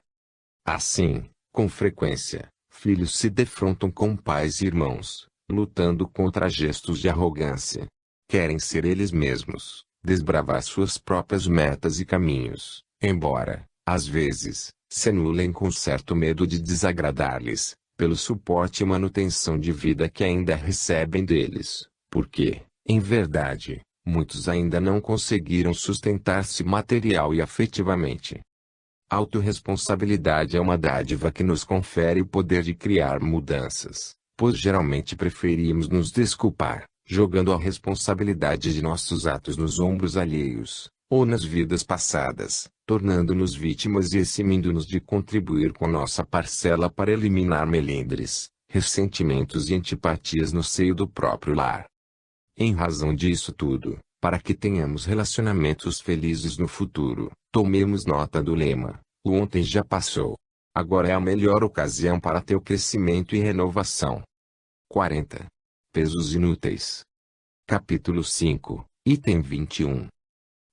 Speaker 1: Assim, com frequência, filhos se defrontam com pais e irmãos, lutando contra gestos de arrogância. Querem ser eles mesmos, desbravar suas próprias metas e caminhos, embora, às vezes, se anulem com certo medo de desagradar-lhes, pelo suporte e manutenção de vida que ainda recebem deles, porque, em verdade, muitos ainda não conseguiram sustentar-se material e afetivamente. Autorresponsabilidade é uma dádiva que nos confere o poder de criar mudanças, pois geralmente preferimos nos desculpar, jogando a responsabilidade de nossos atos nos ombros alheios, ou nas vidas passadas, tornando-nos vítimas e eximindo-nos de contribuir com nossa parcela para eliminar melindres, ressentimentos e antipatias no seio do próprio lar. Em razão disso tudo, para que tenhamos relacionamentos felizes no futuro, tomemos nota do lema: o ontem já passou. Agora é a melhor ocasião para teu crescimento e renovação. 40. Pesos inúteis. Capítulo 5, item 21.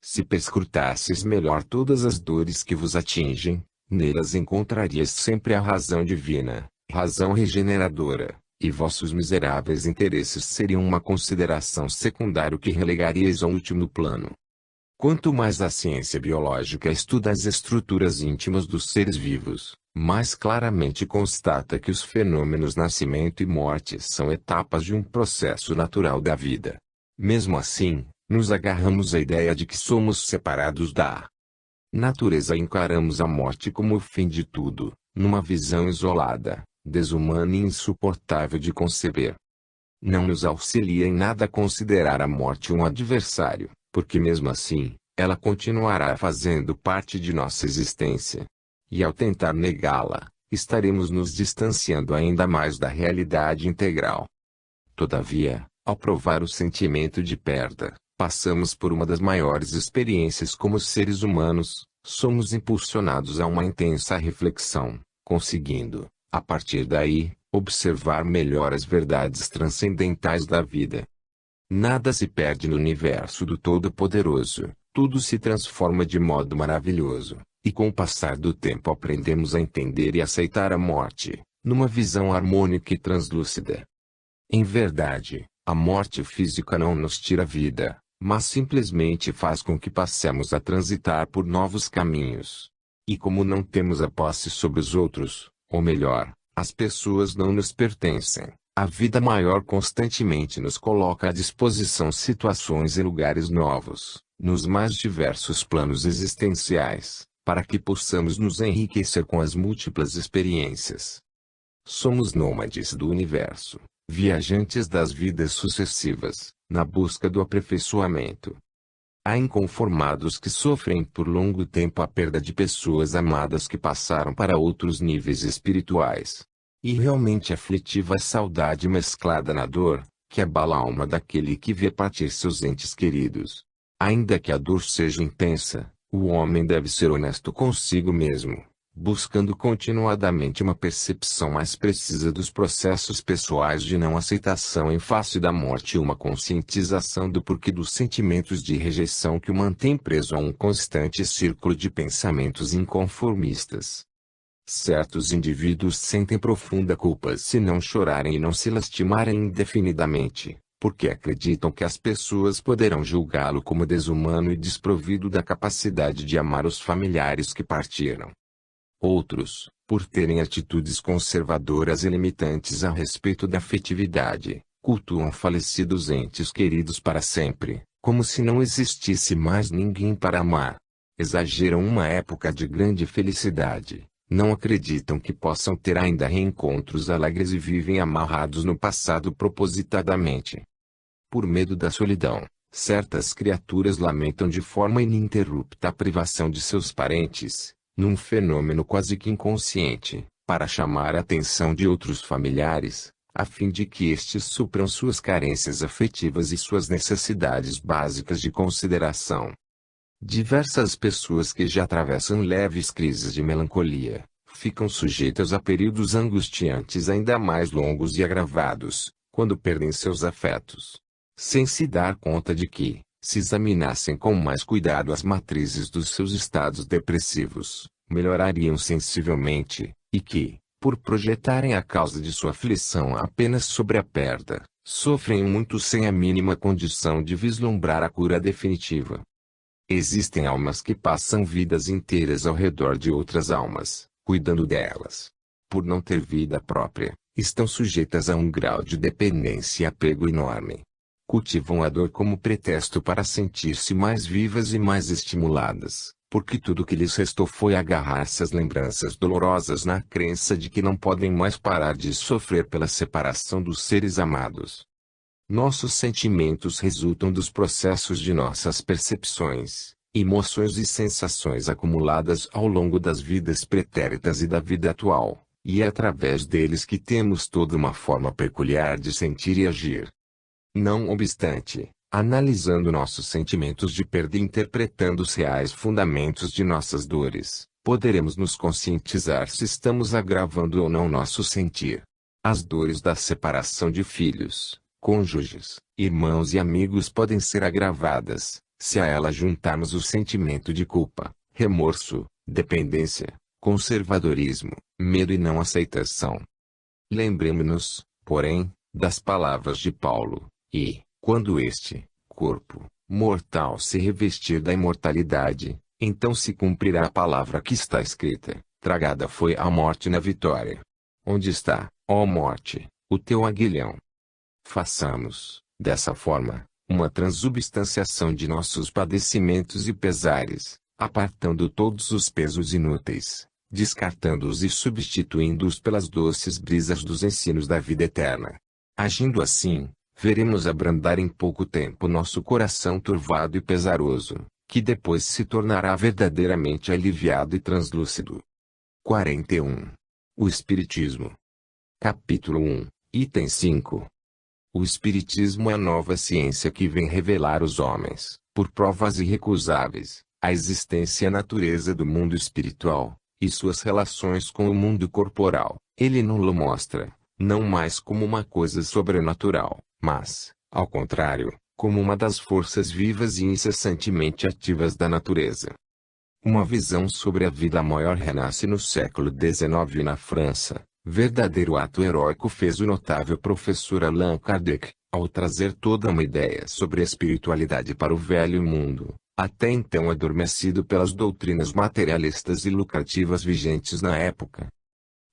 Speaker 1: Se perscrutasses melhor todas as dores que vos atingem, nelas encontrarias sempre a razão divina, razão regeneradora, e vossos miseráveis interesses seriam uma consideração secundária que relegarias ao último plano. Quanto mais a ciência biológica estuda as estruturas íntimas dos seres vivos, mais claramente constata que os fenômenos nascimento e morte são etapas de um processo natural da vida. Mesmo assim, nos agarramos à ideia de que somos separados da natureza e encaramos a morte como o fim de tudo, numa visão isolada, desumana e insuportável de conceber. Não nos auxilia em nada considerar a morte um adversário, porque mesmo assim, ela continuará fazendo parte de nossa existência. E ao tentar negá-la, estaremos nos distanciando ainda mais da realidade integral. Todavia, ao provar o sentimento de perda, passamos por uma das maiores experiências como seres humanos, somos impulsionados a uma intensa reflexão, conseguindo, a partir daí, observar melhor as verdades transcendentais da vida. Nada se perde no universo do Todo-Poderoso, tudo se transforma de modo maravilhoso, e com o passar do tempo aprendemos a entender e aceitar a morte, numa visão harmônica e translúcida. Em verdade, a morte física não nos tira a vida, mas simplesmente faz com que passemos a transitar por novos caminhos. E como não temos a posse sobre os outros, ou melhor, as pessoas não nos pertencem, a vida maior constantemente nos coloca à disposição situações e lugares novos, nos mais diversos planos existenciais, para que possamos nos enriquecer com as múltiplas experiências. Somos nômades do universo, viajantes das vidas sucessivas, na busca do aperfeiçoamento. Há inconformados que sofrem por longo tempo a perda de pessoas amadas que passaram para outros níveis espirituais. E realmente aflitiva a saudade mesclada na dor, que abala a alma daquele que vê partir seus entes queridos. Ainda que a dor seja intensa, o homem deve ser honesto consigo mesmo, buscando continuadamente uma percepção mais precisa dos processos pessoais de não aceitação em face da morte e uma conscientização do porquê dos sentimentos de rejeição que o mantém preso a um constante círculo de pensamentos inconformistas. Certos indivíduos sentem profunda culpa se não chorarem e não se lastimarem indefinidamente, porque acreditam que as pessoas poderão julgá-lo como desumano e desprovido da capacidade de amar os familiares que partiram. Outros, por terem atitudes conservadoras e limitantes a respeito da afetividade, cultuam falecidos entes queridos para sempre, como se não existisse mais ninguém para amar. Exageram uma época de grande felicidade. Não acreditam que possam ter ainda reencontros alegres e vivem amarrados no passado propositadamente. Por medo da solidão, certas criaturas lamentam de forma ininterrupta a privação de seus parentes, num fenômeno quase que inconsciente, para chamar a atenção de outros familiares, a fim de que estes supram suas carências afetivas e suas necessidades básicas de consideração. Diversas pessoas que já atravessam leves crises de melancolia, ficam sujeitas a períodos angustiantes ainda mais longos e agravados, quando perdem seus afetos. Sem se dar conta de que, se examinassem com mais cuidado as matrizes dos seus estados depressivos, melhorariam sensivelmente, e que, por projetarem a causa de sua aflição apenas sobre a perda, sofrem muito sem a mínima condição de vislumbrar a cura definitiva. Existem almas que passam vidas inteiras ao redor de outras almas, cuidando delas. Por não ter vida própria, estão sujeitas a um grau de dependência e apego enorme. Cultivam a dor como pretexto para sentir-se mais vivas e mais estimuladas, porque tudo que lhes restou foi agarrar-se às lembranças dolorosas na crença de que não podem mais parar de sofrer pela separação dos seres amados. Nossos sentimentos resultam dos processos de nossas percepções, emoções e sensações acumuladas ao longo das vidas pretéritas e da vida atual, e é através deles que temos toda uma forma peculiar de sentir e agir. Não obstante, analisando nossos sentimentos de perda e interpretando os reais fundamentos de nossas dores, poderemos nos conscientizar se estamos agravando ou não nosso sentir. As dores da separação de filhos, cônjuges, irmãos e amigos podem ser agravadas, se a ela juntarmos o sentimento de culpa, remorso, dependência, conservadorismo, medo e não aceitação. Lembremos-nos, porém, das palavras de Paulo, e, quando este corpo mortal se revestir da imortalidade, então se cumprirá a palavra que está escrita: tragada foi a morte na vitória. Onde está, ó morte, o teu aguilhão? Façamos, dessa forma, uma transubstanciação de nossos padecimentos e pesares, apartando todos os pesos inúteis, descartando-os e substituindo-os pelas doces brisas dos ensinos da vida eterna. Agindo assim, veremos abrandar em pouco tempo nosso coração turvado e pesaroso, que depois se tornará verdadeiramente aliviado e translúcido. 41. O Espiritismo. Capítulo 1, Item 5. O Espiritismo é a nova ciência que vem revelar aos homens, por provas irrecusáveis, a existência e a natureza do mundo espiritual, e suas relações com o mundo corporal. Ele nos mostra, não mais como uma coisa sobrenatural, mas, ao contrário, como uma das forças vivas e incessantemente ativas da natureza. Uma visão sobre a vida maior renasce no século XIX na França. Verdadeiro ato heróico fez o notável professor Allan Kardec, ao trazer toda uma ideia sobre a espiritualidade para o velho mundo, até então adormecido pelas doutrinas materialistas e lucrativas vigentes na época.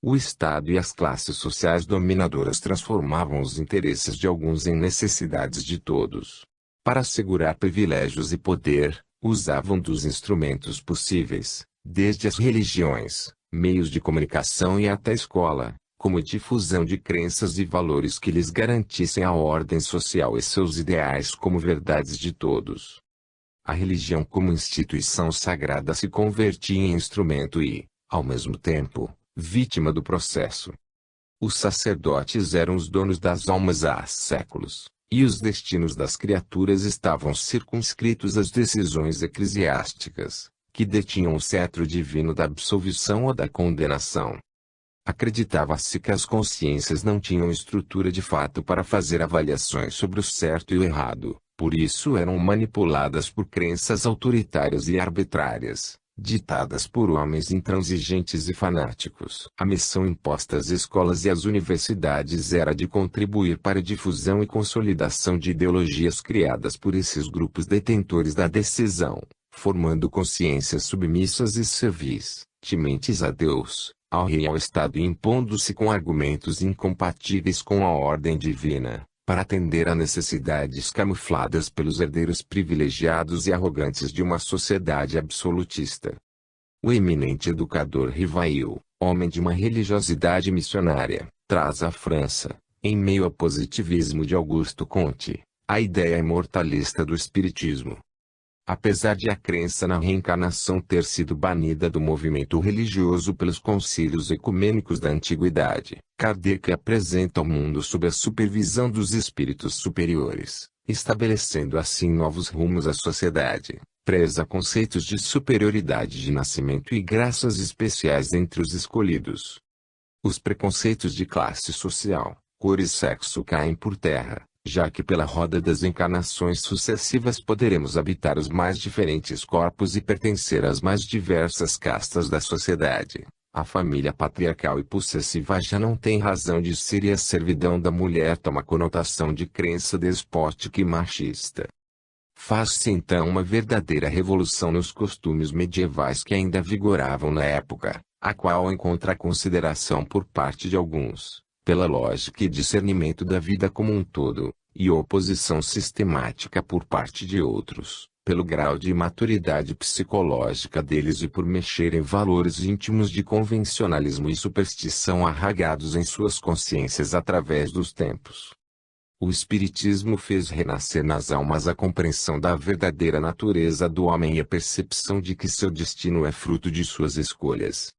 Speaker 1: O Estado e as classes sociais dominadoras transformavam os interesses de alguns em necessidades de todos. Para assegurar privilégios e poder, usavam dos instrumentos possíveis, desde as religiões, meios de comunicação e até a escola, como difusão de crenças e valores que lhes garantissem a ordem social e seus ideais como verdades de todos. A religião como instituição sagrada se convertia em instrumento e, ao mesmo tempo, vítima do processo. Os sacerdotes eram os donos das almas há séculos, e os destinos das criaturas estavam circunscritos às decisões eclesiásticas, que detinham o cetro divino da absolvição ou da condenação. Acreditava-se que as consciências não tinham estrutura de fato para fazer avaliações sobre o certo e o errado, por isso eram manipuladas por crenças autoritárias e arbitrárias, ditadas por homens intransigentes e fanáticos. A missão imposta às escolas e às universidades era de contribuir para a difusão e consolidação de ideologias criadas por esses grupos detentores da decisão, formando consciências submissas e servis, tementes a Deus, ao rei e ao Estado e impondo-se com argumentos incompatíveis com a ordem divina, para atender a necessidades camufladas pelos herdeiros privilegiados e arrogantes de uma sociedade absolutista. O eminente educador Rivail, homem de uma religiosidade missionária, traz à França, em meio ao positivismo de Auguste Comte, a ideia imortalista do espiritismo. Apesar de a crença na reencarnação ter sido banida do movimento religioso pelos concílios ecumênicos da antiguidade, Kardec apresenta o mundo sob a supervisão dos espíritos superiores, estabelecendo assim novos rumos à sociedade, preza conceitos de superioridade de nascimento e graças especiais entre os escolhidos. Os preconceitos de classe social, cor e sexo caem por terra, já que pela roda das encarnações sucessivas poderemos habitar os mais diferentes corpos e pertencer às mais diversas castas da sociedade. A família patriarcal e possessiva já não tem razão de ser e a servidão da mulher toma conotação de crença despótica e machista. Faz-se então uma verdadeira revolução nos costumes medievais que ainda vigoravam na época, a qual encontra consideração por parte de alguns, pela lógica e discernimento da vida como um todo, e oposição sistemática por parte de outros, pelo grau de imaturidade psicológica deles e por mexer em valores íntimos de convencionalismo e superstição arraigados em suas consciências através dos tempos. O Espiritismo fez renascer nas almas a compreensão da verdadeira natureza do homem e a percepção de que seu destino é fruto de suas escolhas.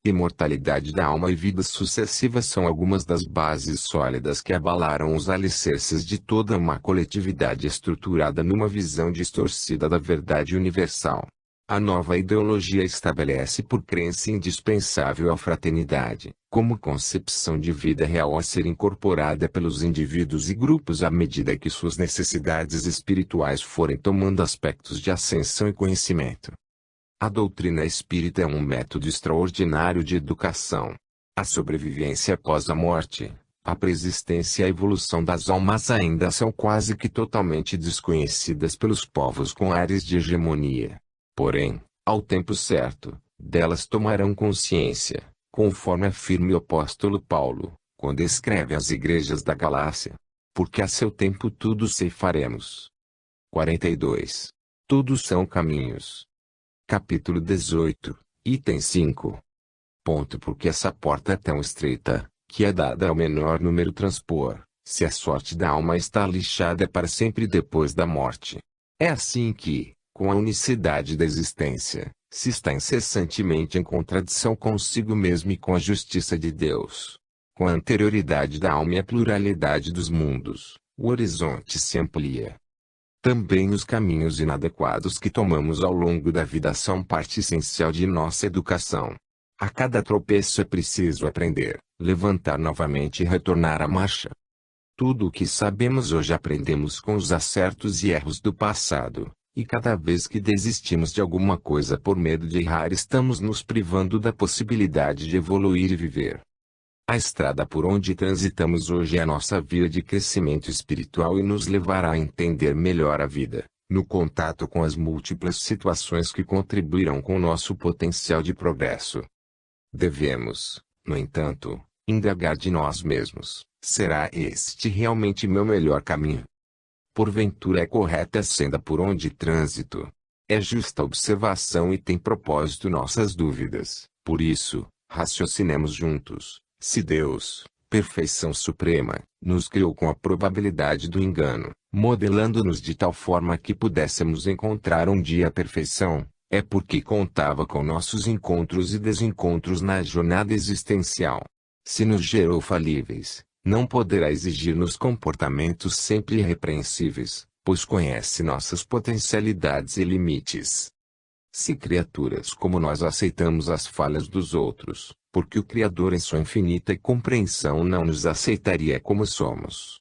Speaker 1: Imortalidade da alma e vidas sucessivas são algumas das bases sólidas que abalaram os alicerces de toda uma coletividade estruturada numa visão distorcida da verdade universal. A nova ideologia estabelece por crença indispensável a fraternidade, como concepção de vida real a ser incorporada pelos indivíduos e grupos à medida que suas necessidades espirituais forem tomando aspectos de ascensão e conhecimento. A doutrina espírita é um método extraordinário de educação. A sobrevivência após a morte, a preexistência e a evolução das almas ainda são quase que totalmente desconhecidas pelos povos com áreas de hegemonia. Porém, ao tempo certo, delas tomarão consciência, conforme afirma o apóstolo Paulo, quando escreve às igrejas da Galácia. Porque a seu tempo tudo ceifaremos. 42. Todos são caminhos. Capítulo 18, item 5. Porque essa porta é tão estreita, que é dada ao menor número transpor, se a sorte da alma está lixada para sempre depois da morte. É assim que, com a unicidade da existência, se está incessantemente em contradição consigo mesmo e com a justiça de Deus. Com a anterioridade da alma e a pluralidade dos mundos, o horizonte se amplia. Também os caminhos inadequados que tomamos ao longo da vida são parte essencial de nossa educação. A cada tropeço é preciso aprender, levantar novamente e retornar à marcha. Tudo o que sabemos hoje aprendemos com os acertos e erros do passado, e cada vez que desistimos de alguma coisa por medo de errar estamos nos privando da possibilidade de evoluir e viver. A estrada por onde transitamos hoje é a nossa via de crescimento espiritual e nos levará a entender melhor a vida, no contato com as múltiplas situações que contribuirão com o nosso potencial de progresso. Devemos, no entanto, indagar de nós mesmos: será este realmente meu melhor caminho? Porventura é correta a senda por onde transito? É justa a observação e tem propósito nossas dúvidas? Por isso, raciocinemos juntos. Se Deus, perfeição suprema, nos criou com a probabilidade do engano, modelando-nos de tal forma que pudéssemos encontrar um dia a perfeição, é porque contava com nossos encontros e desencontros na jornada existencial. Se nos gerou falíveis, não poderá exigir-nos comportamentos sempre irrepreensíveis, pois conhece nossas potencialidades e limites. Se criaturas como nós aceitamos as falhas dos outros, porque o Criador em sua infinita compreensão não nos aceitaria como somos.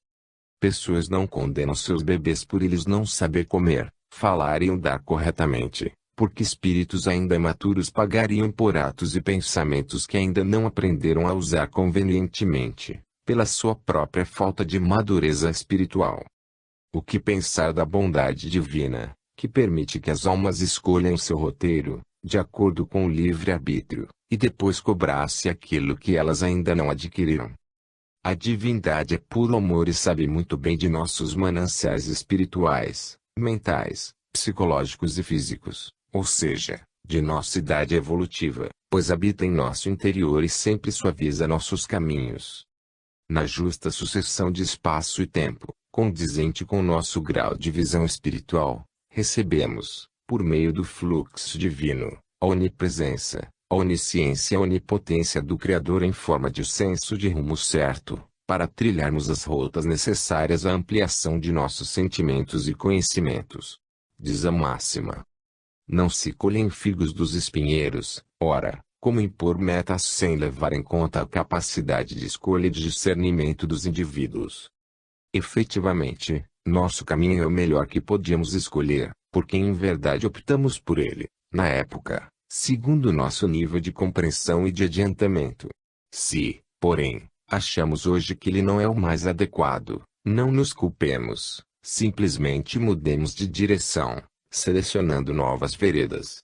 Speaker 1: Pessoas não condenam seus bebês por eles não saber comer, falar e andar corretamente, porque espíritos ainda imaturos pagariam por atos e pensamentos que ainda não aprenderam a usar convenientemente, pela sua própria falta de madureza espiritual. O que pensar da bondade divina, que permite que as almas escolham seu roteiro, de acordo com o livre-arbítrio, e depois cobrar-se aquilo que elas ainda não adquiriram? A divindade é puro amor e sabe muito bem de nossos mananciais espirituais, mentais, psicológicos e físicos, ou seja, de nossa idade evolutiva, pois habita em nosso interior e sempre suaviza nossos caminhos. Na justa sucessão de espaço e tempo, condizente com nosso grau de visão espiritual, recebemos, por meio do fluxo divino, a onipresença, a onisciência e a onipotência do Criador em forma de senso de rumo certo, para trilharmos as rotas necessárias à ampliação de nossos sentimentos e conhecimentos. Diz a máxima: não se colhem figos dos espinheiros. Ora, como impor metas sem levar em conta a capacidade de escolha e de discernimento dos indivíduos? Efetivamente, nosso caminho é o melhor que podíamos escolher, porque em verdade optamos por ele, na época, segundo nosso nível de compreensão e de adiantamento. Se, porém, achamos hoje que ele não é o mais adequado, não nos culpemos, simplesmente mudemos de direção, selecionando novas veredas.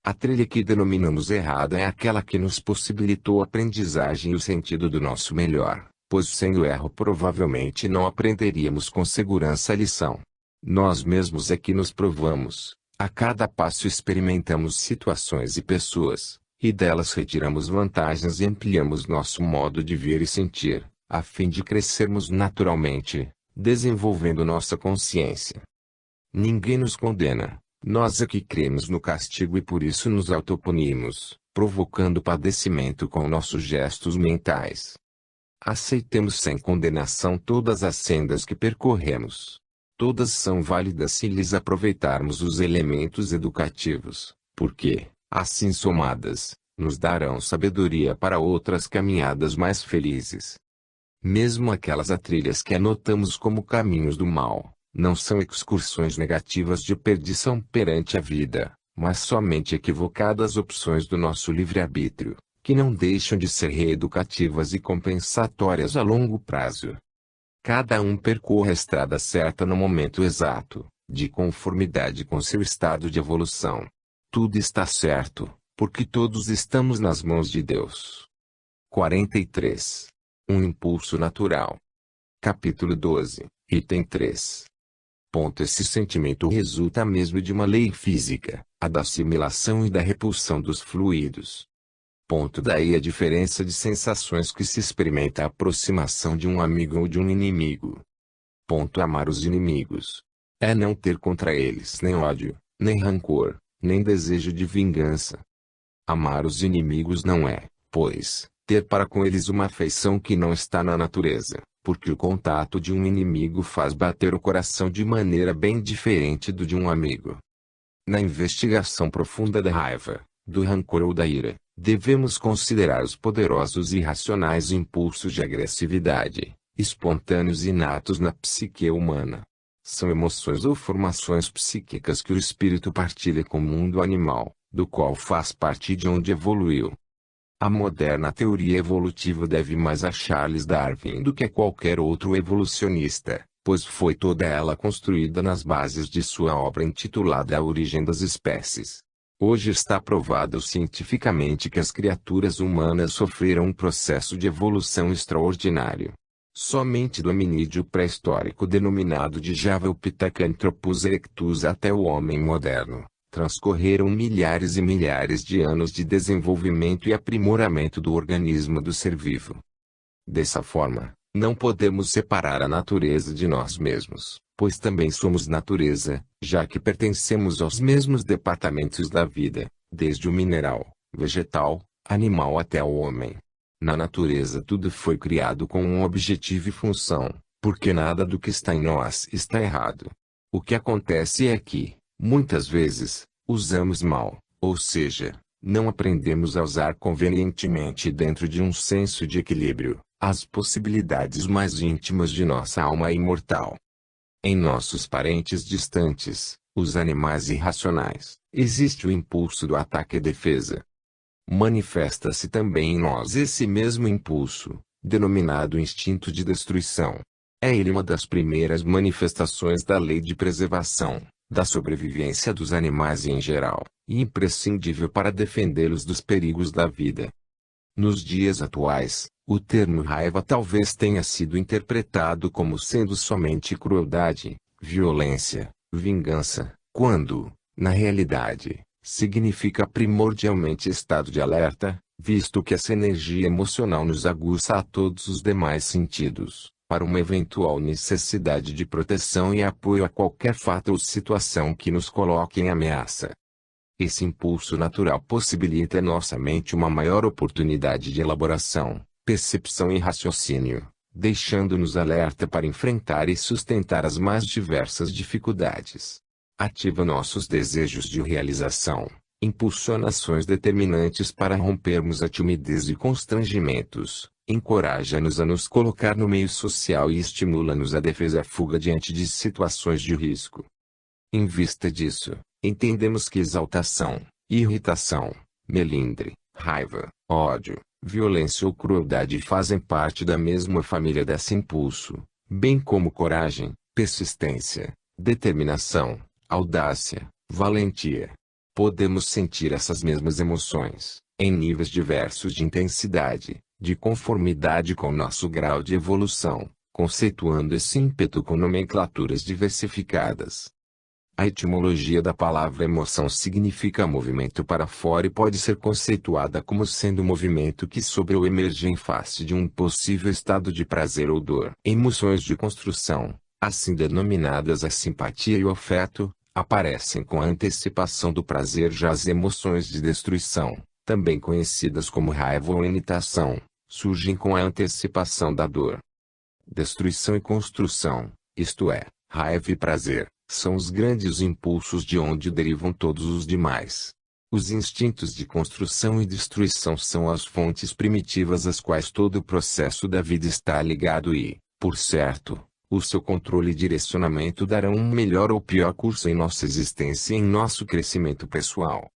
Speaker 1: A trilha que denominamos errada é aquela que nos possibilitou a aprendizagem e o sentido do nosso melhor, pois sem o erro provavelmente não aprenderíamos com segurança a lição. Nós mesmos é que nos provamos, a cada passo experimentamos situações e pessoas, e delas retiramos vantagens e ampliamos nosso modo de ver e sentir, a fim de crescermos naturalmente, desenvolvendo nossa consciência. Ninguém nos condena, nós é que cremos no castigo e por isso nos autopunimos, provocando padecimento com nossos gestos mentais. Aceitemos sem condenação todas as sendas que percorremos. Todas são válidas se lhes aproveitarmos os elementos educativos, porque, assim somadas, nos darão sabedoria para outras caminhadas mais felizes. Mesmo aquelas trilhas que anotamos como caminhos do mal, não são excursões negativas de perdição perante a vida, mas somente equivocadas opções do nosso livre-arbítrio, que não deixam de ser reeducativas e compensatórias a longo prazo. Cada um percorre a estrada certa no momento exato, de conformidade com seu estado de evolução. Tudo está certo, porque todos estamos nas mãos de Deus. 43. Um impulso natural. Capítulo 12, item 3. Esse sentimento resulta mesmo de uma lei física, a da assimilação e da repulsão dos fluidos. Daí a diferença de sensações que se experimenta a aproximação de um amigo ou de um inimigo. Amar os inimigos é não ter contra eles nem ódio, nem rancor, nem desejo de vingança. Amar os inimigos não é, pois, ter para com eles uma afeição que não está na natureza, porque o contato de um inimigo faz bater o coração de maneira bem diferente do de um amigo. Na investigação profunda da raiva, do rancor ou da ira, devemos considerar os poderosos e irracionais impulsos de agressividade, espontâneos e inatos na psique humana. São emoções ou formações psíquicas que o espírito partilha com o mundo animal, do qual faz parte e de onde evoluiu. A moderna teoria evolutiva deve mais a Charles Darwin do que a qualquer outro evolucionista, pois foi toda ela construída nas bases de sua obra intitulada A Origem das Espécies. Hoje está provado cientificamente que as criaturas humanas sofreram um processo de evolução extraordinário. Somente do hominídeo pré-histórico denominado de Javelpitacanthropus erectus até o homem moderno, transcorreram milhares e milhares de anos de desenvolvimento e aprimoramento do organismo do ser vivo. Dessa forma, não podemos separar a natureza de nós mesmos, pois também somos natureza, já que pertencemos aos mesmos departamentos da vida, desde o mineral, vegetal, animal até o homem. Na natureza tudo foi criado com um objetivo e função, porque nada do que está em nós está errado. O que acontece é que, muitas vezes, usamos mal, ou seja, não aprendemos a usar convenientemente dentro de um senso de equilíbrio, as possibilidades mais íntimas de nossa alma imortal. Em nossos parentes distantes, os animais irracionais, existe o impulso do ataque e defesa. Manifesta-se também em nós esse mesmo impulso, denominado instinto de destruição. É ele uma das primeiras manifestações da lei de preservação, da sobrevivência dos animais em geral, e imprescindível para defendê-los dos perigos da vida. Nos dias atuais, o termo raiva talvez tenha sido interpretado como sendo somente crueldade, violência, vingança, quando, na realidade, significa primordialmente estado de alerta, visto que essa energia emocional nos aguça a todos os demais sentidos, para uma eventual necessidade de proteção e apoio a qualquer fato ou situação que nos coloque em ameaça. Esse impulso natural possibilita à nossa mente uma maior oportunidade de elaboração, percepção e raciocínio, deixando-nos alerta para enfrentar e sustentar as mais diversas dificuldades. Ativa nossos desejos de realização, impulsiona ações determinantes para rompermos a timidez e constrangimentos, encoraja-nos a nos colocar no meio social e estimula-nos a defesa e a fuga diante de situações de risco. Em vista disso, entendemos que exaltação, irritação, melindre, raiva, ódio, violência ou crueldade fazem parte da mesma família desse impulso, bem como coragem, persistência, determinação, audácia, valentia. Podemos sentir essas mesmas emoções, em níveis diversos de intensidade, de conformidade com nosso grau de evolução, conceituando esse ímpeto com nomenclaturas diversificadas. A etimologia da palavra emoção significa movimento para fora e pode ser conceituada como sendo movimento que sobre ou emerge em face de um possível estado de prazer ou dor. Emoções de construção, assim denominadas a simpatia e o afeto, aparecem com a antecipação do prazer. Já as emoções de destruição, também conhecidas como raiva ou irritação, surgem com a antecipação da dor. Destruição e construção, isto é, raiva e prazer, são os grandes impulsos de onde derivam todos os demais. Os instintos de construção e destruição são as fontes primitivas às quais todo o processo da vida está ligado e, por certo, o seu controle e direcionamento darão um melhor ou pior curso em nossa existência e em nosso crescimento pessoal.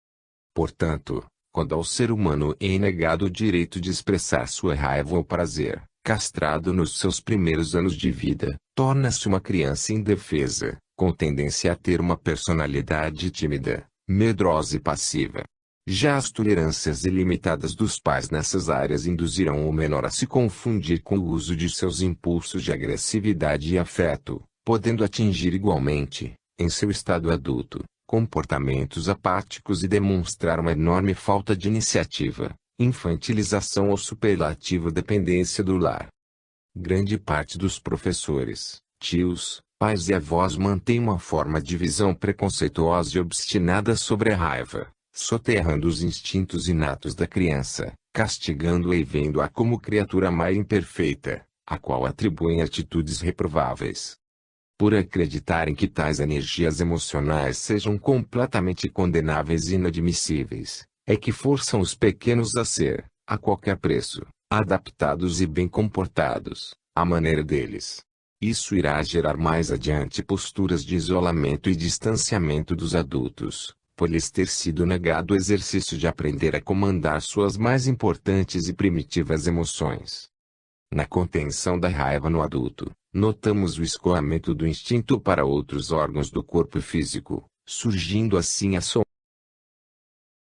Speaker 1: Portanto, quando ao ser humano é negado o direito de expressar sua raiva ou prazer, castrado nos seus primeiros anos de vida, torna-se uma criança indefesa, com tendência a ter uma personalidade tímida, medrosa e passiva. Já as tolerâncias ilimitadas dos pais nessas áreas induzirão o menor a se confundir com o uso de seus impulsos de agressividade e afeto, podendo atingir igualmente, em seu estado adulto, comportamentos apáticos e demonstrar uma enorme falta de iniciativa, infantilização ou superlativa dependência do lar. Grande parte dos professores, tios, pais e avós mantém uma forma de visão preconceituosa e obstinada sobre a raiva, soterrando os instintos inatos da criança, castigando-a e vendo-a como criatura má e imperfeita, a qual atribuem atitudes reprováveis. Por acreditarem que tais energias emocionais sejam completamente condenáveis e inadmissíveis, é que forçam os pequenos a ser, a qualquer preço, adaptados e bem comportados, à maneira deles. Isso irá gerar mais adiante posturas de isolamento e distanciamento dos adultos, por lhes ter sido negado o exercício de aprender a comandar suas mais importantes e primitivas emoções. Na contenção da raiva no adulto, notamos o escoamento do instinto para outros órgãos do corpo físico, surgindo assim a